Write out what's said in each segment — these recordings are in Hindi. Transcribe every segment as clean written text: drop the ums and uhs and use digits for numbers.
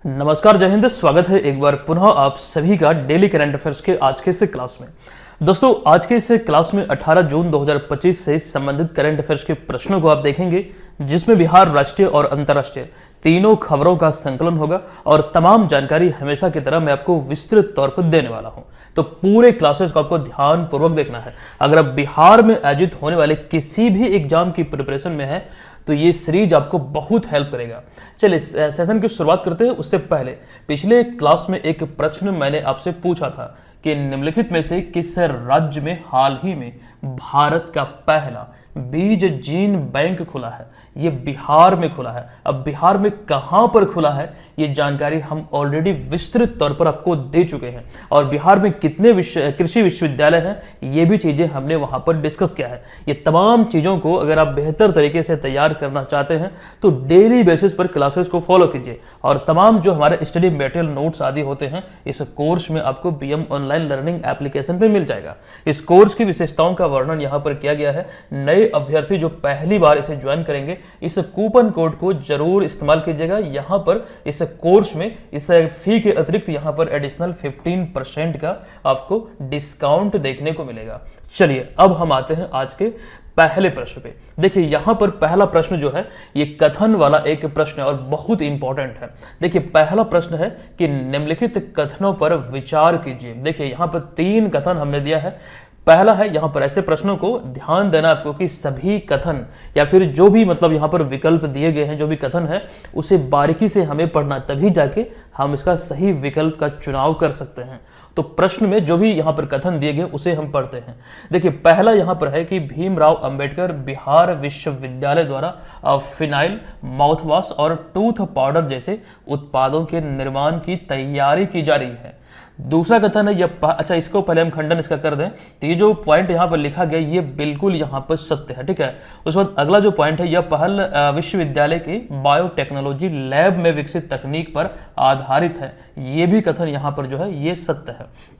नमस्कार, जय हिंद। स्वागत है एक बार पुनः आप सभी का डेली करंट अफेयर्स के आज के इस क्लास में। दोस्तों, आज के इस क्लास में 18 जून 2025 से संबंधित करंट अफेयर्स के प्रश्नों को आप देखेंगे, जिसमें बिहार, राष्ट्रीय और अंतर्राष्ट्रीय तीनों खबरों का संकलन होगा और तमाम जानकारी हमेशा की तरह मैं आपको विस्तृत तौर पर देने वाला हूं। तो पूरे क्लासेस को आपको ध्यानपूर्वक देखना है। अगर आप बिहार में आयोजित होने वाले किसी भी एग्जाम की प्रिपरेशन में है तो ये सीरीज आपको बहुत हेल्प करेगा। चलिए सेशन की शुरुआत करते हैं। उससे पहले पिछले क्लास में एक प्रश्न मैंने आपसे पूछा था कि निम्नलिखित में से किस राज्य में हाल ही में भारत का पहला बीज जीन बैंक खुला है? ये बिहार में खुला है। अब बिहार में कहां पर खुला है ये जानकारी हम ऑलरेडी विस्तृत तौर पर आपको दे चुके हैं, और बिहार में कितने कृषि विश्वविद्यालय हैं ये भी चीजें हमने वहां पर डिस्कस किया है। ये तमाम चीजों को अगर आप बेहतर तरीके से तैयार करना चाहते हैं तो डेली बेसिस पर क्लासेस को फॉलो कीजिए, और तमाम जो हमारे स्टडी मटेरियल नोट्स आदि होते हैं इस कोर्स में आपको बीएम ऑनलाइन लर्निंग एप्लीकेशन पे मिल जाएगा। इस कोर्स की विशेषताओं का वर्णन यहाँ पर किया गया है। नए अभ्यर्थी जो पहली बार इसे ज्वाइन करेंगे इस कूपन कोड को जरूर इस्तेमाल कीजिएगा। यहाँ पर इस कोर्स में इस फी के अतिरिक्त यहाँ पर एडिशनल 15% का आपको डिस्काउंट देखने को मिलेगा। चलिए अब हम आते हैं आज के पहले प्रश्न पे। देखिए यहाँ पर पहला प्रश्न जो है ये कथन वाला एक प्रश्न है और बहुत इंपॉर्टेंट है। देखिए पहला प्रश्न है कि निम्नलिखित कथनों पर विचार कीजिए। देखिए यहाँ पर 3 कथन हमने दिया है। पहला है, यहाँ पर ऐसे प्रश्नों को ध्यान देना आपको कि सभी कथन या फिर जो भी मतलब यहाँ पर विकल्प दिए गए हैं, जो भी कथन है उसे बारीकी से हमें पढ़ना, तभी जाके हम इसका सही विकल्प का चुनाव कर सकते हैं। तो प्रश्न में जो भी यहाँ पर कथन दिए गए उसे हम पढ़ते हैं। देखिए पहला यहाँ पर है कि भीमराव अंबेडकर बिहार विश्वविद्यालय द्वारा फिनाइल, माउथवॉश और टूथ पाउडर जैसे उत्पादों के निर्माण की तैयारी की जा रही है। दूसरा कथन है अच्छा, इसको पहले हम खंडन इसका कर दें। तो ये जो पॉइंट यहाँ पर लिखा गया ये बिल्कुल यहाँ पर सत्य है, ठीक है। उसके बाद अगला जो पॉइंट है, यह पहल विश्वविद्यालय की बायोटेक्नोलॉजी लैब में विकसित तकनीक पर आधारित है। ये भी कथन यहाँ पर जो है ये सत्य है।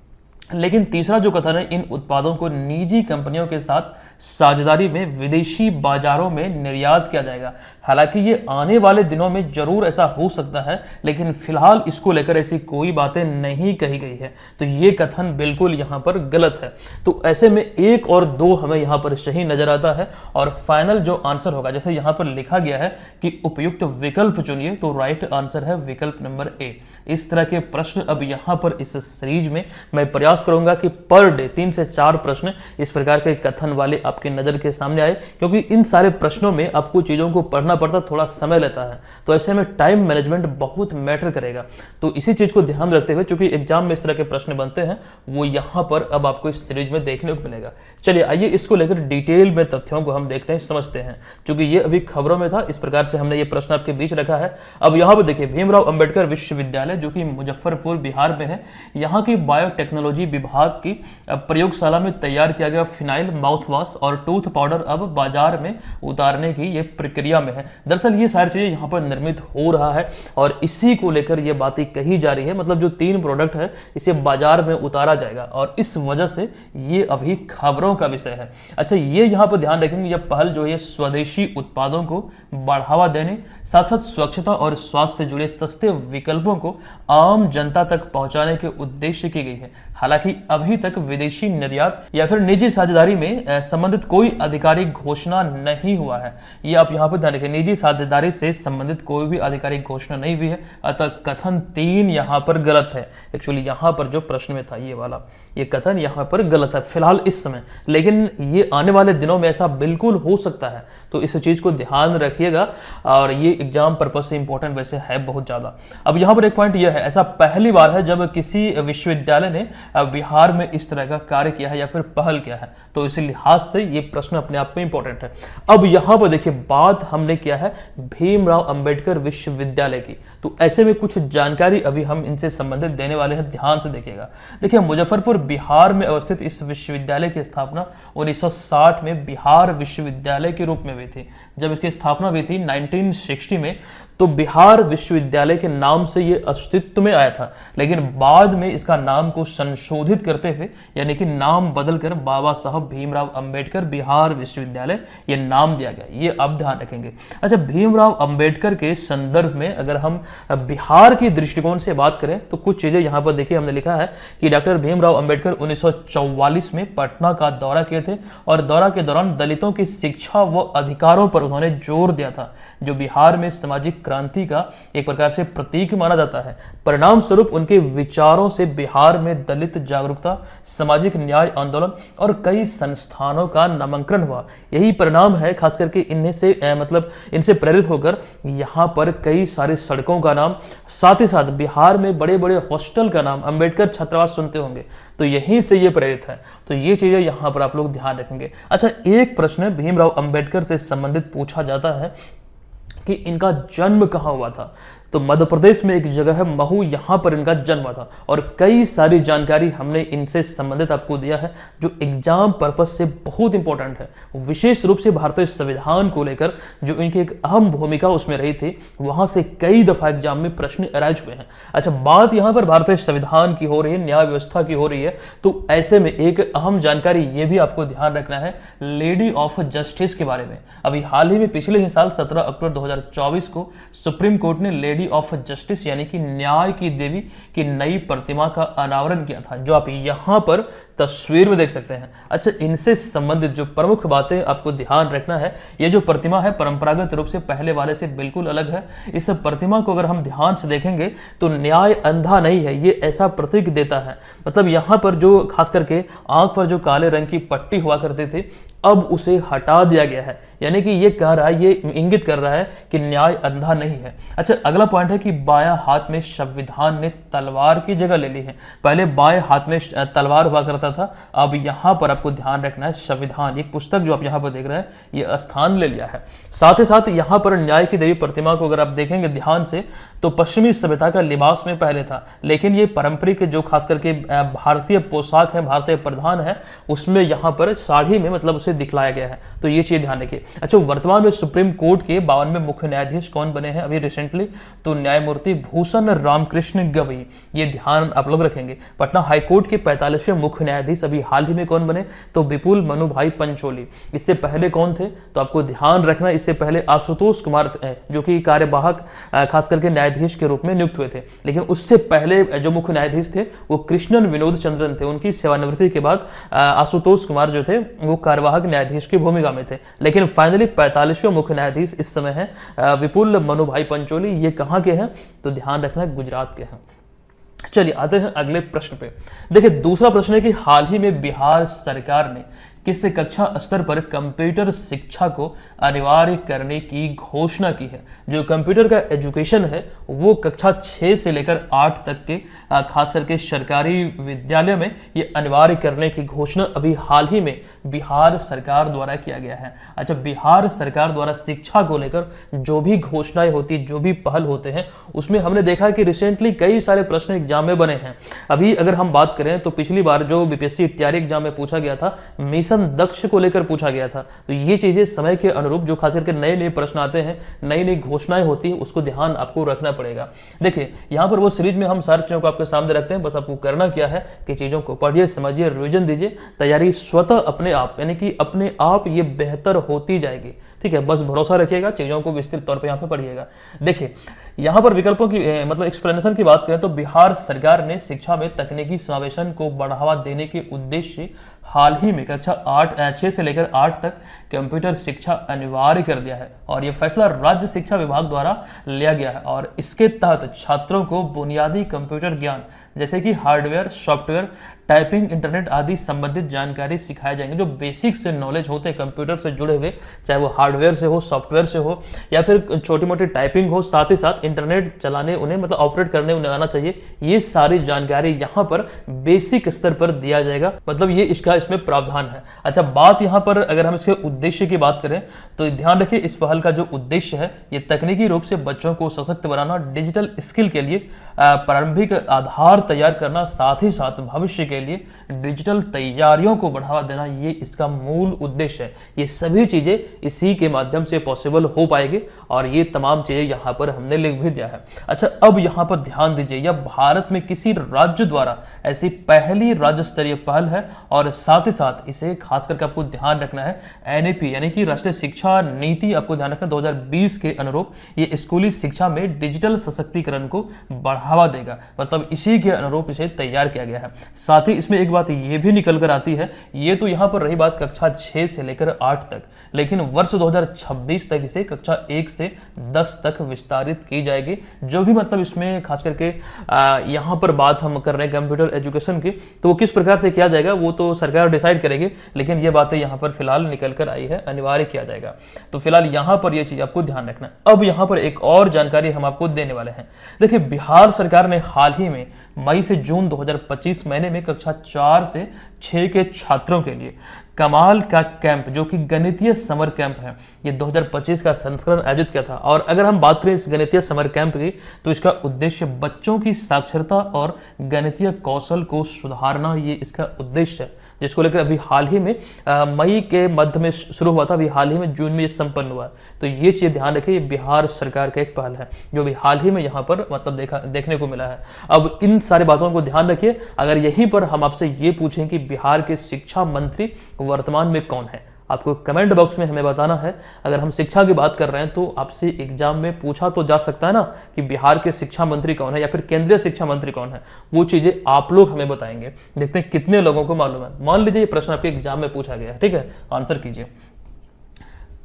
लेकिन तीसरा जो कथन है, इन उत्पादों को निजी कंपनियों के साथ साझेदारी में विदेशी बाजारों में निर्यात किया जाएगा। हालांकि ये आने वाले दिनों में जरूर ऐसा हो सकता है, लेकिन फिलहाल इसको लेकर ऐसी कोई बातें नहीं कही गई है। तो ये कथन बिल्कुल यहाँ पर गलत है। तो ऐसे में 1 और 2 हमें यहाँ पर सही नजर आता है, और फाइनल जो आंसर होगा, जैसे यहाँ पर लिखा गया है कि उपयुक्त विकल्प चुनिए, तो राइट आंसर है विकल्प नंबर ए। इस तरह के प्रश्न अब यहाँ पर इस सीरीज में मैं प्रयास करूंगा कि पर डे 3 से 4 प्रश्न इस प्रकार के कथन वाले आपकी नजर के सामने आए, क्योंकि इन सारे प्रश्नों में आपको चीजों को पढ़ना पड़ता, थोड़ा समय लेता है। तो ऐसे में टाइम मैनेजमेंट बहुत मैटर करेगा। तो इसी चीज को ध्यान रखते हुए, चूंकि एग्जाम में इस तरह के प्रश्न बनते हैं, वो यहाँ पर अब आपको इस सीरीज में देखने को मिलेगा। चलिए आइए इसको लेकर डिटेल में तथ्यों को हम देखते हैं, समझते हैं। चूंकि ये अभी खबरों में था, इस प्रकार से हमने ये प्रश्न आपके बीच रखा है। अब यहाँ पर देखिए, भीमराव अंबेडकर विश्वविद्यालय जो कि मुजफ्फरपुर बिहार में है, यहाँ की बायोटेक्नोलॉजी विभाग की प्रयोगशाला में तैयार किया गया फिनाइल, माउथवॉश और टूथ पाउडर अब बाजार में उतारने की ये प्रक्रिया में है। दरअसल ये सारी चीजें यहाँ पर निर्मित हो रहा है और इसी को लेकर ये बातें कही जा रही है। मतलब जो 3 प्रोडक्ट है इसे बाजार में उतारा जाएगा, और इस वजह से ये अभी खबरों का विषय है। अच्छा, ये यहाँ पर ध्यान रखेंगे, यह पहल जो है स्वदेशी उत्पादों को बढ़ावा देने, साथ साथ स्वच्छता और स्वास्थ्य से जुड़े सस्ते विकल्पों को आम जनता तक पहुंचाने के उद्देश्य की गई है। हालांकि अभी तक विदेशी निर्यात या फिर निजी साझेदारी में संबंधित कोई आधिकारिक घोषणा नहीं हुआ है। ये आप यहाँ पर ध्यान रखें, निजी साझेदारी से संबंधित कोई भी आधिकारिक घोषणा नहीं हुई है। अतः कथन 3 यहाँ पर गलत है। एक्चुअली यहाँ पर जो प्रश्न में था ये वाला, ये कथन यहाँ पर गलत है फिलहाल इस समय, लेकिन ये आने वाले दिनों में ऐसा बिल्कुल हो सकता है। तो इस चीज को ध्यान रखिएगा, और ये एग्जाम पर्पज से इंपॉर्टेंट वैसे है बहुत ज्यादा। अब यहाँ पर एक पॉइंट यह है, ऐसा पहली बार है जब किसी विश्वविद्यालय ने बिहार में इस तरह का कार्य किया है या फिर पहल किया है। तो इसी लिहाज से ये प्रश्न अपने आप में इंपॉर्टेंट है। अब यहाँ पर देखिए, बात हमने किया है भीमराव अंबेडकर विश्वविद्यालय की, तो ऐसे में कुछ जानकारी अभी हम इनसे संबंधित देने वाले हैं, ध्यान से देखिएगा। देखिए, मुजफ्फरपुर बिहार में अवस्थित इस विश्वविद्यालय की स्थापना 1960 में बिहार विश्वविद्यालय के रूप में हुई थी। जब इसकी स्थापना हुई थी 1960 में, तो बिहार विश्वविद्यालय के नाम से ये अस्तित्व में आया था, लेकिन बाद में इसका नाम को संशोधित करते हुए यानी कि नाम बदलकर बाबा साहब भीमराव अंबेडकर बिहार विश्वविद्यालय ये नाम दिया गया। ये आप ध्यान रखेंगे। अच्छा, भीमराव अंबेडकर के संदर्भ में अगर हम बिहार की दृष्टिकोण से बात करें तो कुछ चीजें यहां पर देखिए, हमने लिखा है कि डॉक्टर भीमराव अंबेडकर 1944 में पटना का दौरा किए थे और दौरा के दौरान दलितों की शिक्षा व अधिकारों पर उन्होंने जोर दिया था, जो बिहार में सामाजिक क्रांति का एक प्रकार से प्रतीक माना जाता है। परिणाम स्वरूप उनके विचारों से बिहार में दलित जागरूकता, सामाजिक न्याय आंदोलन और कई संस्थानों का नामांकन हुआ। यही परिणाम है, खास करके इनसे प्रेरित होकर यहाँ पर कई सारी सड़कों का नाम, साथ ही साथ बिहार में बड़े बड़े हॉस्टल का नाम अम्बेडकर छात्रावास सुनते होंगे, तो यहीं से ये प्रेरित है। तो ये चीजें यहाँ पर आप लोग ध्यान रखेंगे। अच्छा, एक प्रश्न भीमराव अंबेडकर से संबंधित पूछा जाता है कि इनका जन्म कहाँ हुआ था। तो मध्य प्रदेश में एक जगह है महू, यहां पर इनका जन्म हुआ था और कई सारी जानकारी हमने इनसे संबंधित आपको दिया है जो एग्जाम पर्पस से बहुत इंपॉर्टेंट है। विशेष रूप से भारतीय संविधान को लेकर जो इनकी एक अहम भूमिका उसमें रही थी, वहां से कई दफा एग्जाम में प्रश्न अराइज हुए हैं। अच्छा, बात यहां पर भारतीय संविधान की हो रही है, न्याय व्यवस्था की हो रही है, तो ऐसे में एक अहम जानकारी ये भी आपको ध्यान रखना है लेडी ऑफ जस्टिस के बारे में। अभी हाल ही में पिछले ही साल 17 अक्टूबर 2024 को सुप्रीम कोर्ट ने लेडी ऑफ जस्टिस यानी कि न्याय की देवी की नई प्रतिमा का अनावरण किया था, जो आप यहां पर तस्वीर में देख सकते हैं। अच्छा, इनसे संबंधित जो प्रमुख बातें आपको ध्यान रखना है, ये जो प्रतिमा है परंपरागत रूप से पहले वाले से बिल्कुल अलग है। इस प्रतिमा को अगर हम ध्यान से देखेंगे तो न्याय अंधा नहीं है, ये ऐसा प्रतीक देता है। मतलब यहाँ पर जो खास करके आंख पर जो काले रंग की पट्टी हुआ करते थे, अब उसे हटा दिया गया है, यानी कि ये कह रहा है, ये इंगित कर रहा है कि न्याय अंधा नहीं है। अच्छा, अगला पॉइंट है कि बायां हाथ में संविधान ने तलवार की जगह ले ली है। पहले बाएं हाथ में तलवार हुआ करता था, अब यहां पर आपको ध्यान रखना है संविधान, एक पुस्तक जो आप यहां पर देख रहे हैं, ये स्थान ले लिया है। साथ ही साथ यहां पर न्याय की देवी प्रतिमा को अगर आप देखेंगे ध्यान से तो पश्चिमी सभ्यता का लिबास में पहले था, लेकिन ये पारंपरिक जो खास करके भारतीय पोशाक है, भारतीय प्रधान है, उसमें यहाँ पर साड़ी में मतलब उसे दिखलाया गया है। तो ये चीज ध्यान रखिए। अच्छा, वर्तमान में सुप्रीम कोर्ट के 52वें मुख्य न्यायाधीश कौन बने हैं अभी रिसेंटली? तो न्यायमूर्ति भूषण रामकृष्ण गवई, ये ध्यान आप लोग रखेंगे। पटना हाईकोर्ट के 45वें मुख्य न्यायाधीश अभी हाल ही में कौन बने? तो विपुल मनुभाई पंचोली। इससे पहले कौन थे? तो आपको ध्यान रखना, इससे पहले आशुतोष कुमार जो कि कार्यवाहक खास करके न्यायाधीश के रूप में नियुक्त हुए थे, लेकिन उससे पहले जो मुख्य न्यायाधीश थे वो कृष्णन विनोद चंद्रन थे। उनकी सेवानिवृत्ति के बाद आशुतोष कुमार जो थे वो कार्यवाहक न्यायाधीश की भूमिका में थे, लेकिन फाइनली 45वें मुख्य न्यायाधीश इस समय है विपुल मनुभाई पंचोली। ये कहाँ के हैं? तो ध्यान रखना, गुजरात के हैं। चलिए आते हैं अगले प्रश्न पे। देखिए, दूसरा प्रश्न है कि हाल ही में बिहार सरकार ने किस कक्षा स्तर पर कंप्यूटर शिक्षा को अनिवार्य करने की घोषणा की है? जो कंप्यूटर का एजुकेशन है वो कक्षा 6 से लेकर 8 तक के खास करके सरकारी विद्यालय में ये अनिवार्य करने की घोषणा अभी हाल ही में बिहार सरकार द्वारा किया गया है। अच्छा, बिहार सरकार द्वारा शिक्षा को लेकर जो भी घोषणाएं होती, जो भी पहल होते हैं, उसमें हमने देखा कि रिसेंटली कई सारे प्रश्न एग्जाम में बने हैं। अभी अगर हम बात करें तो पिछली बार जो बीपीएससी तैयारी एग्जाम में पूछा गया था, मिशन दक्ष को लेकर पूछा गया था। तो ये चीजें समय के अनुरूप जो खास करके नए नए प्रश्न आते हैं, नई नई घोषणाएं होती है, उसको ध्यान आपको रखना पड़ेगा। देखिए, यहाँ पर वो सीरीज में हम सारी चीजों को आपके सामने रखते हैं, बस आपको करना क्या है कि चीजों को पढ़िए, समझिए, रिवीजन दीजिए, तैयारी स्वतः अपने आप यानी कि अपने आप ये बेहतर होती जाएगी। ठीक है, बस भरोसा रखिएगा, चीजों को विस्तृत तौर पे यहाँ पे पढ़िएगा। देखिए, यहाँ पर विकल्पों की मतलब एक्सप्लेनेशन की बात करें तो बिहार सरकार ने शिक्षा में तकनीकी समावेशन को बढ़ावा देने के उद्देश्य से हाल ही में कक्षा 6 से लेकर 8 तक कंप्यूटर शिक्षा अनिवार्य कर दिया है और यह फैसला राज्य शिक्षा विभाग द्वारा लिया गया है और इसके तहत छात्रों को बुनियादी कंप्यूटर ज्ञान जैसे कि हार्डवेयर, सॉफ्टवेयर, टाइपिंग, इंटरनेट आदि संबंधित जानकारी सिखाए जाएंगे। जो बेसिक से नॉलेज होते हैं कंप्यूटर से जुड़े हुए, चाहे वो हार्डवेयर से हो, सॉफ्टवेयर से हो या फिर छोटी मोटी टाइपिंग हो, साथ ही साथ इंटरनेट चलाने उन्हें मतलब ऑपरेट करने उन्हें आना चाहिए। ये सारी जानकारी यहाँ पर बेसिक स्तर पर दिया जाएगा, मतलब ये इसमें प्रावधान है। अच्छा, बात यहाँ पर अगर हम इसके उद्देश्य की बात करें तो ध्यान रखिए, इस पहल का जो उद्देश्य है ये तकनीकी रूप से बच्चों को सशक्त बनाना, डिजिटल स्किल के लिए प्रारंभिक आधार तैयार करना, साथ ही साथ भविष्य के के लिए डिजिटल तैयारियों को बढ़ावा देना, ये इसका मूल उद्देश्य है। ये सभी चीजें इसी के माध्यम से पॉसिबल हो पाएगी और ये तमाम चीजें यहाँ पर हमने लिख भी दिया है। अच्छा, अब यहाँ पर ध्यान दीजिए, यह भारत में किसी राज्य द्वारा ऐसी पहली राज्य स्तरीय पहल है और साथ ही साथ इसे खास करके आपको ध्यान रखना है एनईपी यानी कि राष्ट्रीय शिक्षा नीति, आपको ध्यान रखना 2020 के अनुरूप ये स्कूली शिक्षा में डिजिटल सशक्तिकरण को बढ़ावा देगा, मतलब इसी के अनुरूप इसे तैयार किया गया है। साथ ही इसमें एक बात ये भी निकल कर आती है, ये तो यहाँ पर रही बात कक्षा 6 से लेकर 8 तक, लेकिन वर्ष 2026 तक इसे कक्षा 1 से 10 तक विस्तारित की जाएगी। जो भी मतलब इसमें खास करके यहाँ पर बात हम कर रहे हैं कंप्यूटर एजुकेशन की, तो वो किस प्रकार से किया जाएगा वो तो सरकार डिसाइड करेगी, लेकिन ये बातें यहाँ पर फिलहाल निकल कर आई है, अनिवार्य किया जाएगा। तो फिलहाल यहाँ पर ये चीज आपको ध्यान रखना है। अब यहाँ पर एक और जानकारी हम आपको देने वाले हैं। देखिए, बिहार सरकार ने हाल ही में मई से जून 2025 महीने में कक्षा 4 से 6 के छात्रों के लिए कमाल का कैंप, जो कि गणितीय समर कैंप है, ये 2025 का संस्करण आयोजित किया था। और अगर हम बात करें इस गणितीय समर कैंप की, तो इसका उद्देश्य बच्चों की साक्षरता और गणितीय कौशल को सुधारना, ये इसका उद्देश्य है, जिसको लेकर अभी हाल ही में मई के मध्य में शुरू हुआ था, अभी हाल ही में जून में ये संपन्न हुआ। तो ये चीज ध्यान रखिए, बिहार सरकार का एक पहल है जो भी हाल ही में यहाँ पर मतलब देखने को मिला है। अब इन सारी बातों को ध्यान रखिए। अगर यहीं पर हम आपसे ये पूछें कि बिहार के शिक्षा मंत्री वर्तमान में कौन है, आपको कमेंट बॉक्स में हमें बताना है। अगर हम शिक्षा की बात कर रहे हैं तो आपसे एग्जाम में पूछा तो जा सकता है ना कि बिहार के शिक्षा मंत्री कौन है या फिर केंद्रीय शिक्षा मंत्री कौन है, वो चीजें आप लोग हमें बताएंगे। देखते हैं कितने लोगों को मालूम है। मान लीजिए ये प्रश्न आपके एग्जाम में पूछा गया है, ठीक है, आंसर कीजिए।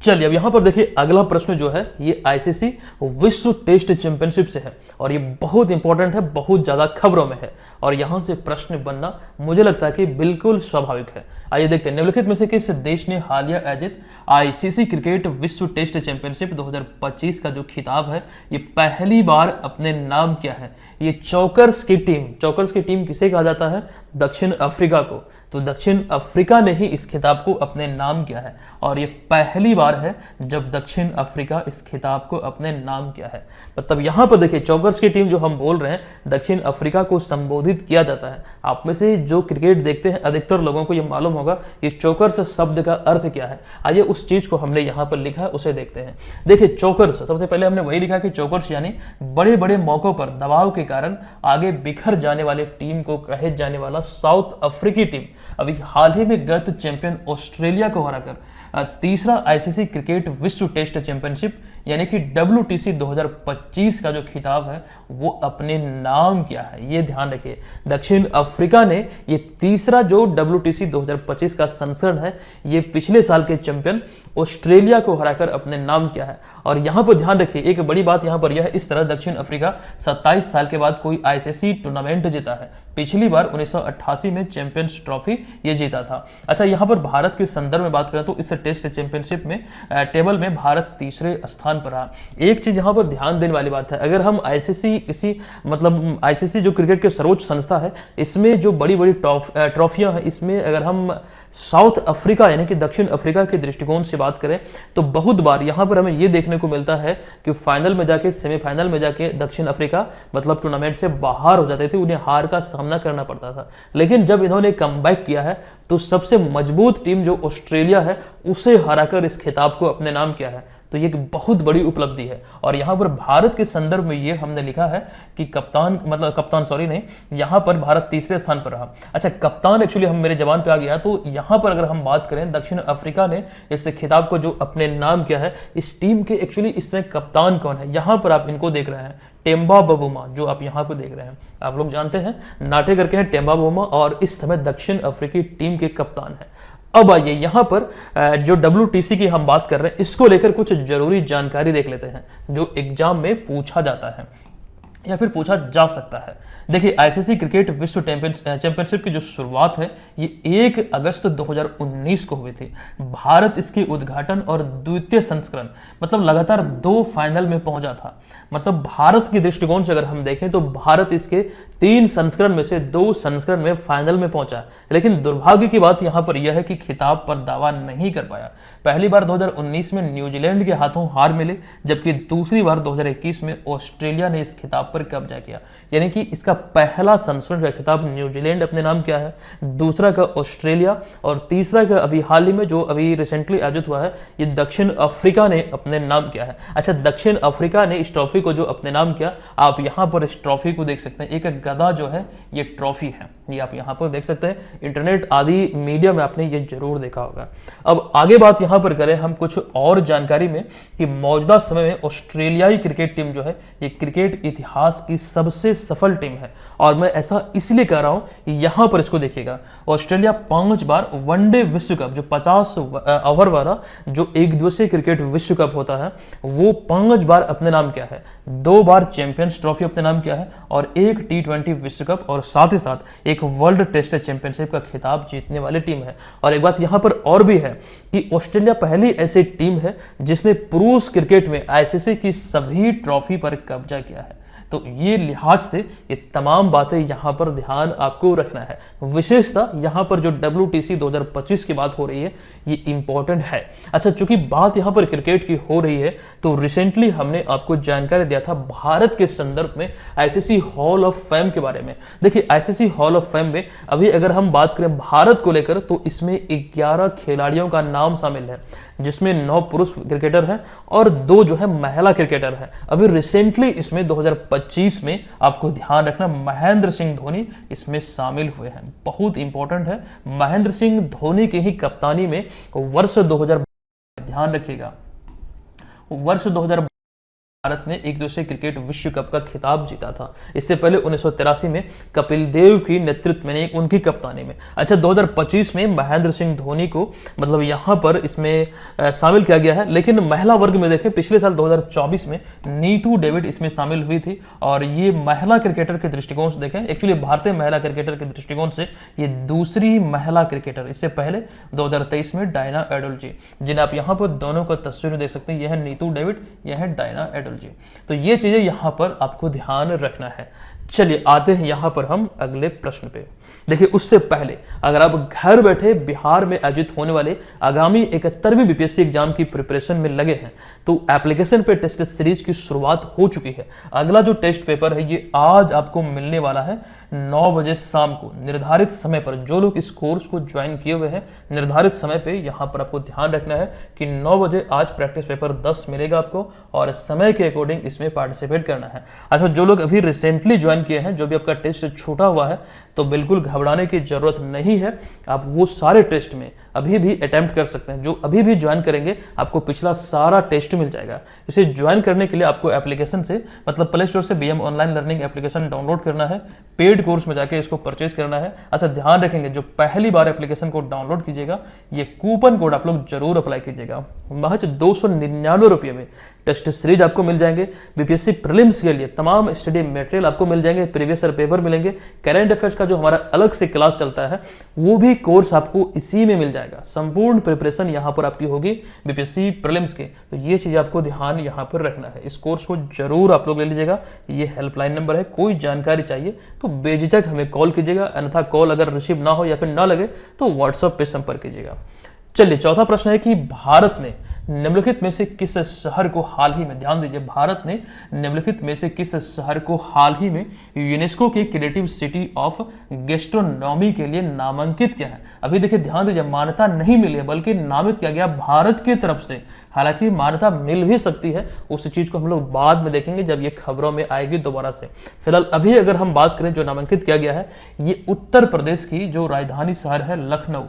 चलिए, अब यहां पर देखिए अगला प्रश्न जो है ये आईसीसी विश्व टेस्ट चैंपियनशिप से है और ये बहुत इंपॉर्टेंट है, बहुत ज्यादा खबरों में है और यहां से प्रश्न बनना मुझे लगता है कि बिल्कुल स्वाभाविक है। आइए देखते हैं, निम्नलिखित में से किस देश ने हालिया आयोजित आईसीसी क्रिकेट विश्व टेस्ट चैंपियनशिप 2025 का जो खिताब है ये पहली बार अपने नाम किया है। ये चौकर्स की टीम किसे कहा जाता है? दक्षिण अफ्रीका को। तो दक्षिण अफ्रीका ने ही इस खिताब को अपने नाम किया है और ये पहली बार है जब दक्षिण अफ्रीका इस खिताब को अपने नाम किया है। मतलब यहाँ पर देखिए, चौकर्स की टीम जो हम बोल रहे हैं दक्षिण अफ्रीका को संबोधित किया जाता है। आप में से जो क्रिकेट देखते हैं अधिकतर लोगों को ये मालूम होगा ये चौकर्स शब्द का अर्थ क्या है। आइए उस चीज को हमने यहाँ पर लिखा है उसे देखते हैं। देखिए, चौकर्स, सबसे पहले हमने वही लिखा कि चौकर्स यानी बड़े बड़े मौकों पर दबाव के कारण आगे बिखर जाने वाली टीम को कहे जाने वाला साउथ अफ्रीकी टीम अभी हाल ही में गत चैंपियन ऑस्ट्रेलिया को हराकर तीसरा आईसीसी क्रिकेट विश्व टेस्ट चैंपियनशिप यानी कि WTC 2025 का जो खिताब है वो अपने नाम किया है। ये ध्यान रखिए, दक्षिण अफ्रीका ने ये तीसरा जो WTC 2025 का संस्करण है ये पिछले साल के चैंपियन ऑस्ट्रेलिया को हराकर अपने नाम किया है। और यहाँ पर ध्यान रखिए, एक बड़ी बात यहाँ पर यह है, इस तरह दक्षिण अफ्रीका 27 साल के बाद कोई आईसीसी टूर्नामेंट जीता है। पिछली बार 1988 में चैंपियंस ट्रॉफी ये जीता था। अच्छा, यहाँ पर भारत के संदर्भ में बात करें तो इस टेस्ट चैंपियनशिप में टेबल में भारत तीसरे स्थान पर रहा। एक चीज यहाँ पर ध्यान देने वाली बात है, अगर हम आईसीसी किसी मतलब आईसीसी जो क्रिकेट के सर्वोच्च संस्था है इसमें जो बड़ी बड़ी ट्रॉफियां हैं, इसमें अगर हम साउथ अफ्रीका यानी कि दक्षिण अफ्रीका के दृष्टिकोण से बात करें तो बहुत बार यहाँ पर हमें ये देखने को मिलता है कि फाइनल में जाके, सेमीफाइनल में जाके दक्षिण अफ्रीका मतलब टूर्नामेंट से बाहर हो जाते थे, उन्हें हार का सामना करना पड़ता था। लेकिन जब इन्होंने कमबैक किया है तो सबसे मजबूत टीम जो ऑस्ट्रेलिया है उसे हराकर इस खिताब को अपने नाम किया है। तो ये एक बहुत बड़ी उपलब्धि है। और यहाँ पर भारत के संदर्भ में ये हमने लिखा है कि यहाँ पर भारत तीसरे स्थान पर रहा। अच्छा, कप्तान एक्चुअली हम मेरे जवान पे आ गया, तो यहाँ पर अगर हम बात करें दक्षिण अफ्रीका ने इस खिताब को जो अपने नाम किया है, इस टीम के एक्चुअली इसमें कप्तान कौन है, यहाँ पर आप इनको देख रहे हैं, टेम्बा बबूमा, जो आप यहाँ पे देख रहे हैं, आप लोग जानते हैं नाटे करके हैं टेम्बा बबूमा और इस समय दक्षिण अफ्रीकी टीम के कप्तान है। अब आइए यहाँ पर जो WTC की हम बात कर रहे हैं इसको लेकर कुछ जरूरी जानकारी देख लेते हैं जो एग्जाम में पूछा जाता है या फिर पूछा जा सकता है। देखिए, आईसीसी क्रिकेट विश्व चैंपियनशिप की जो शुरुआत है ये 1 अगस्त 2019 को हुई थी। भारत इसके उद्घाटन और द्वितीय संस्करण मतलब लगातार 2 फाइनल में पहुंचा था। मतलब भारत के दृष्टिकोण से अगर हम देखें तो भारत इसके 3 संस्करण में से 2 संस्करण में फाइनल में पहुंचा, लेकिन दुर्भाग्य की बात यहां पर यह है कि खिताब पर दावा नहीं कर पाया। पहली बार 2019 में न्यूजीलैंड के हाथों हार मिले, जबकि दूसरी बार 2021 में ऑस्ट्रेलिया ने इस खिताब पर कब्जा किया। यानी कि इसका पहला संस्करण का खिताब न्यूजीलैंड अपने नाम किया है, दूसरा का ऑस्ट्रेलिया, और तीसरा का अभी हाल ही में जो अभी रिसेंटली आयोजित हुआ है ये दक्षिण अफ्रीका ने अपने नाम किया है। अच्छा, दक्षिण अफ्रीका ने इस ट्रॉफी को जो अपने नाम किया, आप यहाँ पर इस ट्रॉफी को देख सकते हैं। एक गदा जो है ये ट्रॉफी है, ये आप यहाँ पर देख सकते हैं। इंटरनेट आदि मीडिया में आपने ये जरूर देखा होगा। अब आगे बात यहाँ पर करें हम कुछ और जानकारी में कि मौजूदा समय में ऑस्ट्रेलियाई क्रिकेट टीम जो है ये क्रिकेट इतिहास की सबसे सफल टीम है। और मैं ऐसा इसलिए कह रहा हूं कि यहां पर इसको देखिएगा, ऑस्ट्रेलिया 5 बार वनडे विश्व कप, जो 50 ओवर वाला जो एक दिवसीय क्रिकेट विश्व कप होता है, वो 5 बार अपने नाम किया है। 2 बार चैंपियंस ट्रॉफी अपने नाम किया है और एक T20 विश्व कप, और साथ ही साथ एक वर्ल्ड टेस्ट चैंपियनशिप का खिताब जीतने वाली टीम है। और एक बात यहां पर और भी है कि ऑस्ट्रेलिया पहली ऐसी टीम है जिसने पुरुष क्रिकेट में ICC की सभी ट्रॉफी पर कब्जा किया है। तो ये लिहाज से ये तमाम बातें यहां पर ध्यान आपको रखना है। विशेषता यहां पर जो WTC 2025 की बात हो रही है ये इंपॉर्टेंट है। अच्छा, चूंकि बात यहां पर क्रिकेट की हो रही है तो रिसेंटली हमने आपको जानकारी दिया था भारत के संदर्भ में ICC हॉल ऑफ फेम के बारे में। देखिए, ICC हॉल ऑफ फेम में अभी अगर हम बात करें भारत को लेकर तो इसमें 11 खिलाड़ियों का नाम शामिल है, जिसमें 9 पुरुष क्रिकेटर हैं और 2 जो है महिला क्रिकेटर हैं। अभी रिसेंटली इसमें 2025 में आपको ध्यान रखना महेंद्र सिंह धोनी इसमें शामिल हुए हैं। बहुत इंपॉर्टेंट है, महेंद्र सिंह धोनी की ही कप्तानी में वर्ष 2000, ध्यान रखिएगा, वर्ष 2000 भारत ने एक दिवसीय क्रिकेट विश्व कप का खिताब जीता था। इससे पहले 1983 में कपिल देव की नेतृत्व में उनकी कप्तानी में। अच्छा, 2025 में महेंद्र सिंह धोनी को मतलब यहां पर इसमें शामिल किया गया है। लेकिन महिला वर्ग में देखें, पिछले साल 2024 में नीतू डेविड इसमें शामिल हुई थी। और ये महिला क्रिकेटर के दृष्टिकोण से देखें, एक्चुअली भारतीय महिला क्रिकेटर के दृष्टिकोण से ये दूसरी महिला क्रिकेटर, इससे पहले 2023 में डायना एडोल्जी, जिन्हें आप यहाँ पर दोनों का तस्वीर देख सकते हैं। यह है नीतू डेविड, यह है डायना एडोल्जी। तो ये चीजें यहां पर आपको ध्यान रखना है। चलिए आते हैं यहां पर हम अगले प्रश्न पे। देखिए, उससे पहले अगर आप घर बैठे बिहार में आयोजित होने वाले आगामी 71वीं BPSC एग्जाम की प्रिपरेशन में लगे हैं तो एप्लीकेशन पे टेस्ट सीरीज की शुरुआत हो चुकी है। अगला जो टेस्ट पेपर है ये आज आपको मिलने वाला है 9 बजे शाम को, निर्धारित समय पर। जो लोग इस कोर्स को ज्वाइन किए हुए हैं निर्धारित समय पे, यहां पर आपको ध्यान रखना है कि 9 बजे आज प्रैक्टिस पेपर 10 मिलेगा आपको और समय के अकॉर्डिंग इसमें पार्टिसिपेट करना है। अच्छा, जो लोग अभी रिसेंटली ज्वाइन किए हैं, जो भी आपका टेस्ट छूटा हुआ है, तो बिल्कुल घबराने की जरूरत नहीं है। आप वो सारे टेस्ट में अभी भी अटेम्प्ट कर सकते हैं। जो अभी भी ज्वाइन करेंगे आपको पिछला सारा टेस्ट मिल जाएगा। इसे ज्वाइन करने के लिए आपको एप्लीकेशन से मतलब प्ले स्टोर से BM online learning application download करना है, पेड कोर्स में जाके इसको परचेज करना है। अच्छा, ध्यान रखेंगे जो पहली बार एप्लीकेशन को डाउनलोड कीजिएगा ये कूपन कोड आप लोग जरूर अप्लाई कीजिएगा। महज 299 रुपये में टेस्ट सीरीज आपको मिल जाएंगे। BPSC प्रीलिम्स के लिए तमाम स्टडी मटेरियल आपको मिल जाएंगे, प्रीवियस ईयर पेपर मिलेंगे, करंट अफेयर्स का जो हमारा अलग से क्लास चलता है वो भी कोर्स आपको इसी में मिल जाएगा। संपूर्ण प्रिपरेशन यहाँ पर आपकी होगी BPSC प्रीलिम्स के। तो ये चीज आपको ध्यान यहाँ पर रखना है। इस कोर्स को जरूर आप लोग ले लीजिएगा। ये हेल्पलाइन नंबर है, कोई जानकारी चाहिए तो बेझिझक हमें कॉल कीजिएगा, अन्यथा कॉल अगर रिसीव ना हो या फिर ना लगे तो व्हाट्सएप पे संपर्क कीजिएगा। चलिए, चौथा प्रश्न है कि भारत ने निम्नलिखित में से किस शहर को हाल ही में, ध्यान दीजिए, भारत ने निम्नलिखित में से किस शहर को हाल ही में यूनेस्को की क्रिएटिव सिटी ऑफ गैस्ट्रोनॉमी के लिए नामांकित किया है। अभी देखिए, ध्यान दीजिए, मान्यता नहीं मिली है बल्कि नामित किया गया भारत की तरफ से। हालांकि मान्यता मिल भी सकती है, उस चीज को हम लोग बाद में देखेंगे जब ये खबरों में आएगी दोबारा से। फिलहाल अभी अगर हम बात करें जो नामांकित किया गया है ये उत्तर प्रदेश की जो राजधानी शहर है लखनऊ।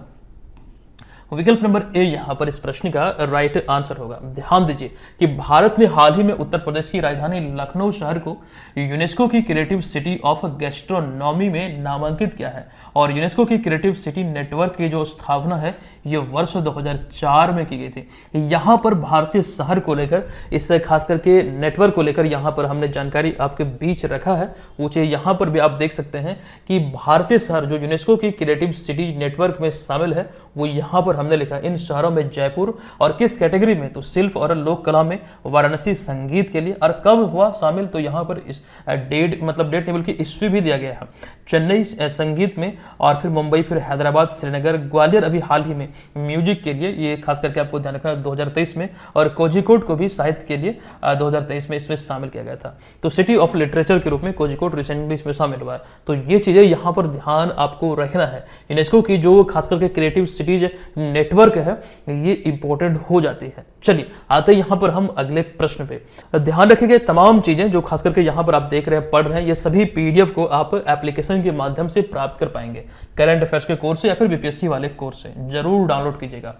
विकल्प नंबर ए यहां पर इस प्रश्न का राइट आंसर होगा। ध्यान दीजिए कि भारत ने हाल ही में उत्तर प्रदेश की राजधानी लखनऊ शहर को यूनेस्को की क्रिएटिव सिटी ऑफ गैस्ट्रोनॉमी में नामांकित किया है। और यूनेस्को की क्रिएटिव सिटी नेटवर्क की जो स्थापना है ये वर्ष 2004 में की गई थी। यहाँ पर भारतीय शहर को लेकर, इससे खास करके नेटवर्क को लेकर यहाँ पर हमने जानकारी आपके बीच रखा है। वो चीज यहाँ पर भी आप देख सकते हैं कि भारतीय शहर जो यूनेस्को की क्रिएटिव सिटी नेटवर्क में शामिल है वो यहाँ पर हमने लिखा इन शहरों में जयपुर, और किस कैटेगरी में, तो शिल्प और लोक कला में, वाराणसी संगीत के लिए, और कब हुआ शामिल, तो यहाँ पर इस डेट मतलब डेट टेबल की ईस्वी भी दिया गया है। चेन्नई संगीत में, और फिर मुंबई, फिर हैदराबाद, श्रीनगर, ग्वालियर अभी हाल ही में म्यूजिक के लिए, ये खास करके आपको ध्यान रखना 2023 में, और कोझिकोड को भी साहित्य के लिए 2023 में इसमें शामिल किया गया था। तो सिटी ऑफ लिटरेचर के रूप में कोझिकोड रिसेंटली इसमें शामिल हुआ है। तो ये चीजें यहाँ पर ध्यान आपको रखना है। यूनेस्को की जो खास करके क्रिएटिव सिटीज नेटवर्क है ये इंपॉर्टेंट हो जाती है। चलिए आते हैं यहाँ पर हम अगले प्रश्न पे। ध्यान रखिए तमाम चीजें जो खास करके यहाँ पर आप देख रहे हैं, पढ़ रहे हैं, ये सभी पीडीएफ को आप एप्लीकेशन के माध्यम से प्राप्त कर पाएंगे। करंट अफेयर्स के कोर्स से या फिर बीपीएससी वाले कोर्स से जरूर डाउनलोड कीजिएगा।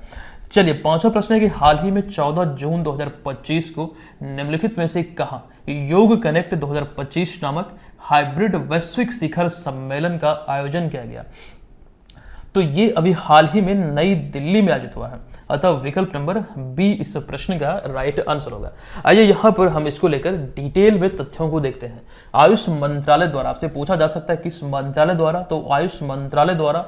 चलिए पांचवा प्रश्न है कि हाल ही में 14 जून 2025 को निम्नलिखित में से कहां योग कनेक्ट 2025 नामक हाइब्रिड वैश्विक शिखर सम्मेलन का आयोजन किया गया। तो ये अभी हाल ही में नई दिल्ली में आयोजित हुआ है। अतः विकल्प नंबर बी इस प्रश्न का राइट आंसर होगा। आइए यहाँ पर हम इसको लेकर डिटेल में तथ्यों को देखते हैं। आयुष मंत्रालय द्वारा, आपसे पूछा जा सकता है किस मंत्रालय द्वारा, तो आयुष मंत्रालय द्वारा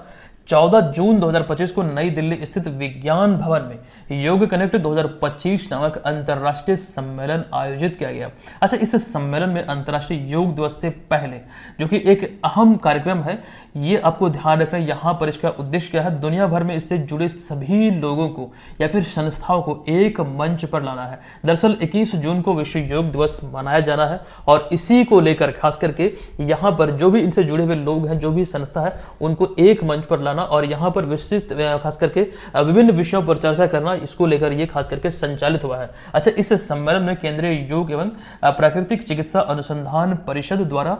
14 जून 2025 को नई दिल्ली स्थित विज्ञान भवन में योग कनेक्ट 2025 नामक अंतर्राष्ट्रीय सम्मेलन आयोजित किया गया। अच्छा, इस सम्मेलन में अंतर्राष्ट्रीय योग दिवस से पहले, जो कि एक अहम कार्यक्रम है, ये आपको ध्यान रखना है। यहाँ पर इसका उद्देश्य क्या है, दुनिया भर में इससे जुड़े सभी लोगों को या फिर संस्थाओं को एक मंच पर लाना है। दरअसल 21 जून को विश्व योग दिवस मनाया जाना है, और इसी को लेकर खास करके यहाँ पर जो भी इनसे जुड़े हुए लोग हैं, जो भी संस्था है, उनको एक मंच पर लाना और यहाँ पर विस्तृत खास करके विभिन्न विषयों पर चर्चा करना, इसको लेकर ये खास करके संचालित हुआ है। अच्छा, इस सम्मेलन में केंद्रीय योग एवं प्राकृतिक चिकित्सा अनुसंधान परिषद द्वारा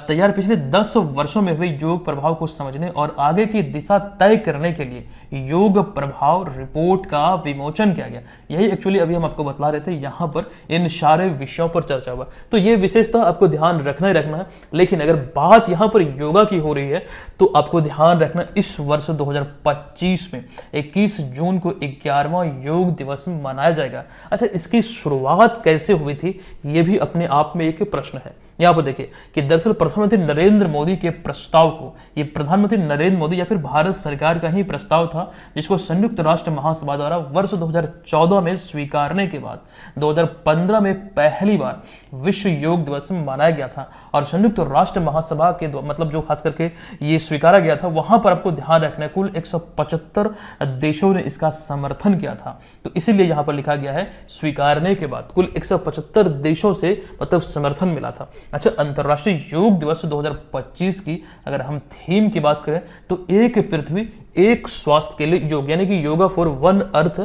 तैयार पिछले 10 वर्षों में हुए योग प्रभाव को समझने और आगे की दिशा तय करने के लिए योग प्रभाव रिपोर्ट का विमोचन किया गया। यही एक्चुअली अभी हम आपको बतला रहे थे, यहाँ पर इन सारे विषयों पर चर्चा हुआ। तो ये विशेषता आपको ध्यान रखना ही रखना है। लेकिन अगर बात यहाँ पर योगा की हो रही है तो आपको ध्यान रखना, इस वर्ष 2025 में 21 जून को 11वां योग दिवस मनाया जाएगा। अच्छा, इसकी शुरुआत कैसे हुई थी, ये भी अपने आप में एक प्रश्न है। यहाँ पर देखिए कि दरअसल प्रधानमंत्री नरेंद्र मोदी के प्रस्ताव को, ये प्रधानमंत्री नरेंद्र मोदी या फिर भारत सरकार का ही प्रस्ताव था, जिसको संयुक्त राष्ट्र महासभा द्वारा वर्ष 2014 में स्वीकारने के बाद 2015 में पहली बार विश्व योग दिवस मनाया गया था। और संयुक्त राष्ट्र महासभा के मतलब जो खास करके ये स्वीकारा गया था, वहां पर आपको ध्यान रखना है कुल 175 देशों ने इसका समर्थन किया था। तो इसीलिए यहां पर लिखा गया है स्वीकारने के बाद कुल 175 देशों से मतलब समर्थन मिला था। अच्छा, अंतर्राष्ट्रीय योग दिवस 2025 की अगर हम थीम की बात करें तो एक पृथ्वी एक स्वास्थ्य के लिए योग, यानी कि yoga for one earth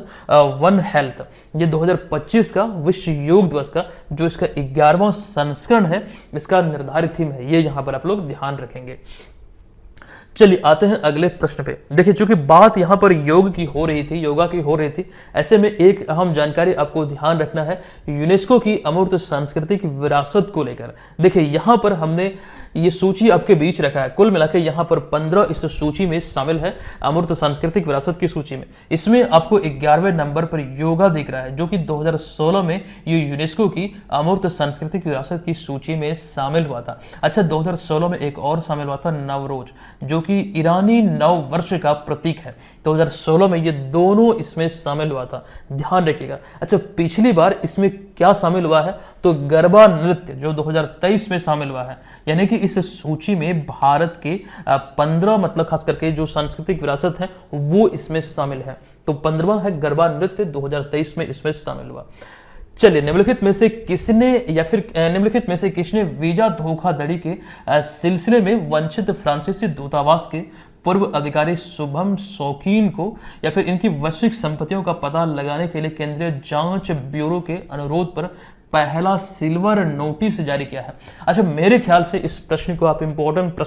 one health, ये 2025 का विश्व योग दिवस का जो इसका 11वां संस्करण है, इसका निर्धारित थीम है। ये यहाँ पर आप लोग ध्यान रखेंगे। चलिए आते हैं अगले प्रश्न पे। देखिए, चूंकि बात यहाँ पर योग की हो रही थी, योगा की हो रही थी, ऐसे में एक अहम जानकारी आपको ध्यान रखना है यूनेस्को की अमूर्त सांस्कृतिक विरासत को लेकर। देखिए, यहाँ पर हमने ये सूची आपके बीच रखा है। कुल मिलाकर यहाँ पर 15 इस सूची में शामिल है, अमूर्त सांस्कृतिक विरासत की सूची में। इसमें आपको 11वें नंबर पर योगा दिख रहा है, जो कि 2016 में ये यूनेस्को की अमूर्त सांस्कृतिक विरासत की सूची में शामिल हुआ था। अच्छा, 2016 में एक और शामिल हुआ था नवरोज, जो कि ईरानी नव वर्ष का प्रतीक है। 2016 में ये दोनों इसमें शामिल हुआ था, ध्यान रखिएगा। अच्छा, पिछली बार इसमें क्या शामिल हुआ है, तो गरबा नृत्य जो 2023 में शामिल हुआ है। यानी कि इस सूची में भारत के 15 मतलब खास करके जो सांस्कृतिक विरासत है वो इसमें शामिल है। तो 15वां है गरबा नृत्य, 2023 में इसमें शामिल हुआ। चलिए, निम्नलिखित में से किसने वीजा धोखाधड़ी के सिलसिले में वंचित फ्रांसीसी दूतावास के पूर्व अधिकारी शुभम शौकीन को या फिर इनकी वैश्विक संपत्तियों का पता लगाने के लिए केंद्रीय जांच ब्यूरो के अनुरोध पर पहला सिल्वर नोटिस जारी किया है। अच्छा, मेरे ख्याल से इस प्रश्न को आप इंपॉर्टेंट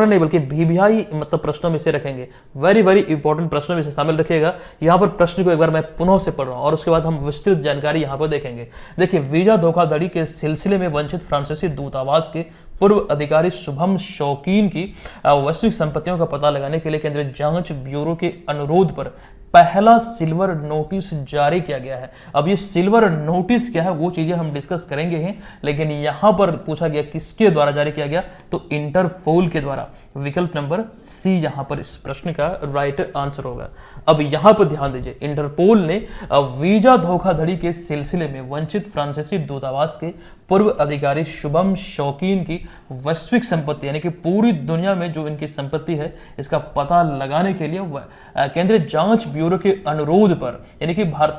नहीं बल्कि VVI मतलब प्रश्नों में से रखेंगे। वेरी वेरी इंपॉर्टेंट प्रश्नों में से शामिल रखिएगा। यहाँ पर प्रश्न को एक बार मैं पुनः से पढ़ रहा हूँ और उसके बाद हम विस्तृत जानकारी यहाँ पर देखेंगे। देखिए, वीजा धोखाधड़ी के सिलसिले में वंचित फ्रांसीसी दूतावास के पूर्व अधिकारी शुभम शौकीन की वैश्विक संपत्तियों का पता लगाने के लिए केंद्रीय जांच ब्यूरो के अनुरोध पर पहला सिल्वर नोटिस जारी किया गया है। अब ये सिल्वर नोटिस क्या है वो चीजें हम डिस्कस करेंगे ही, लेकिन यहां पर पूछा गया किसके द्वारा जारी किया गया, तो इंटरपोल के द्वारा। विकल्प नंबर सी यहां पर इस प्रश्न का राइट आंसर होगा। अब यहां पर ध्यान दीजिए, इंटरपोल ने वीजा धोखाधड़ी के सिलसिले में वंचित फ्रांसीसी दूतावास के पूर्व अधिकारी शुभम शौकीन की वैश्विक संपत्ति यानी कि पूरी दुनिया में जो इनकी संपत्ति है इसका पता लगाने के लिए केंद्रीय जांच ब्यूरो के अनुरोध पर, यानी कि भारत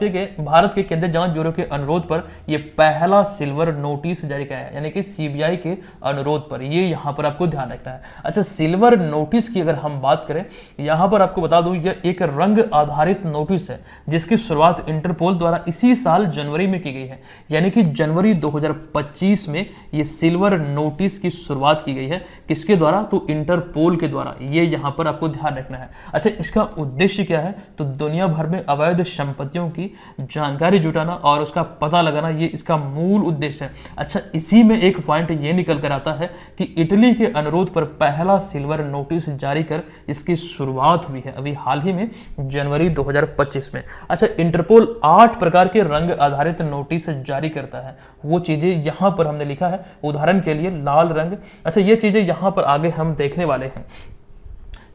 के केंद्रीय जांच ब्यूरो के अनुरोध पर यह पहला सिल्वर नोटिस जारी किया है, यानी कि सीबीआई के अनुरोध पर। ये यहां पर आपको ध्यान रखना है। अच्छा, सिल्वर नोटिस की अगर हम बात करें, यहां पर आपको बता दूं यह एक रंग आधारित नोटिस है जिसकी शुरुआत इंटरपोल द्वारा इसी साल जनवरी में की गई है, यानी कि जनवरी 2025 में ये सिल्वर नोटिस की शुरुआत की गई है। किसके द्वारा, तो इंटरपोल के द्वारा। ये यहां पर आपको ध्यान रखना है। अच्छा, इसका उद्देश्य क्या है, तो दुनिया भर में अवैध संपत्तियों की जानकारी जुटाना और उसका पता लगाना, ये इसका मूल उद्देश्य है। अच्छा, इसी में एक पॉइंट ये निकल कर आता है कि इटली के अनुरोध पर पहला सिल्वर नोटिस जारी कर इसकी शुरुआत हुई है अभी हाल ही में जनवरी 2025 में। अच्छा, इंटरपोल 8 प्रकार के रंग आधारित नोटिस जारी करता है, वो चीजें यहां पर हमने लिखा है। उदाहरण के लिए लाल रंग। अच्छा, ये चीजें यहां पर आगे हम देखने वाले हैं।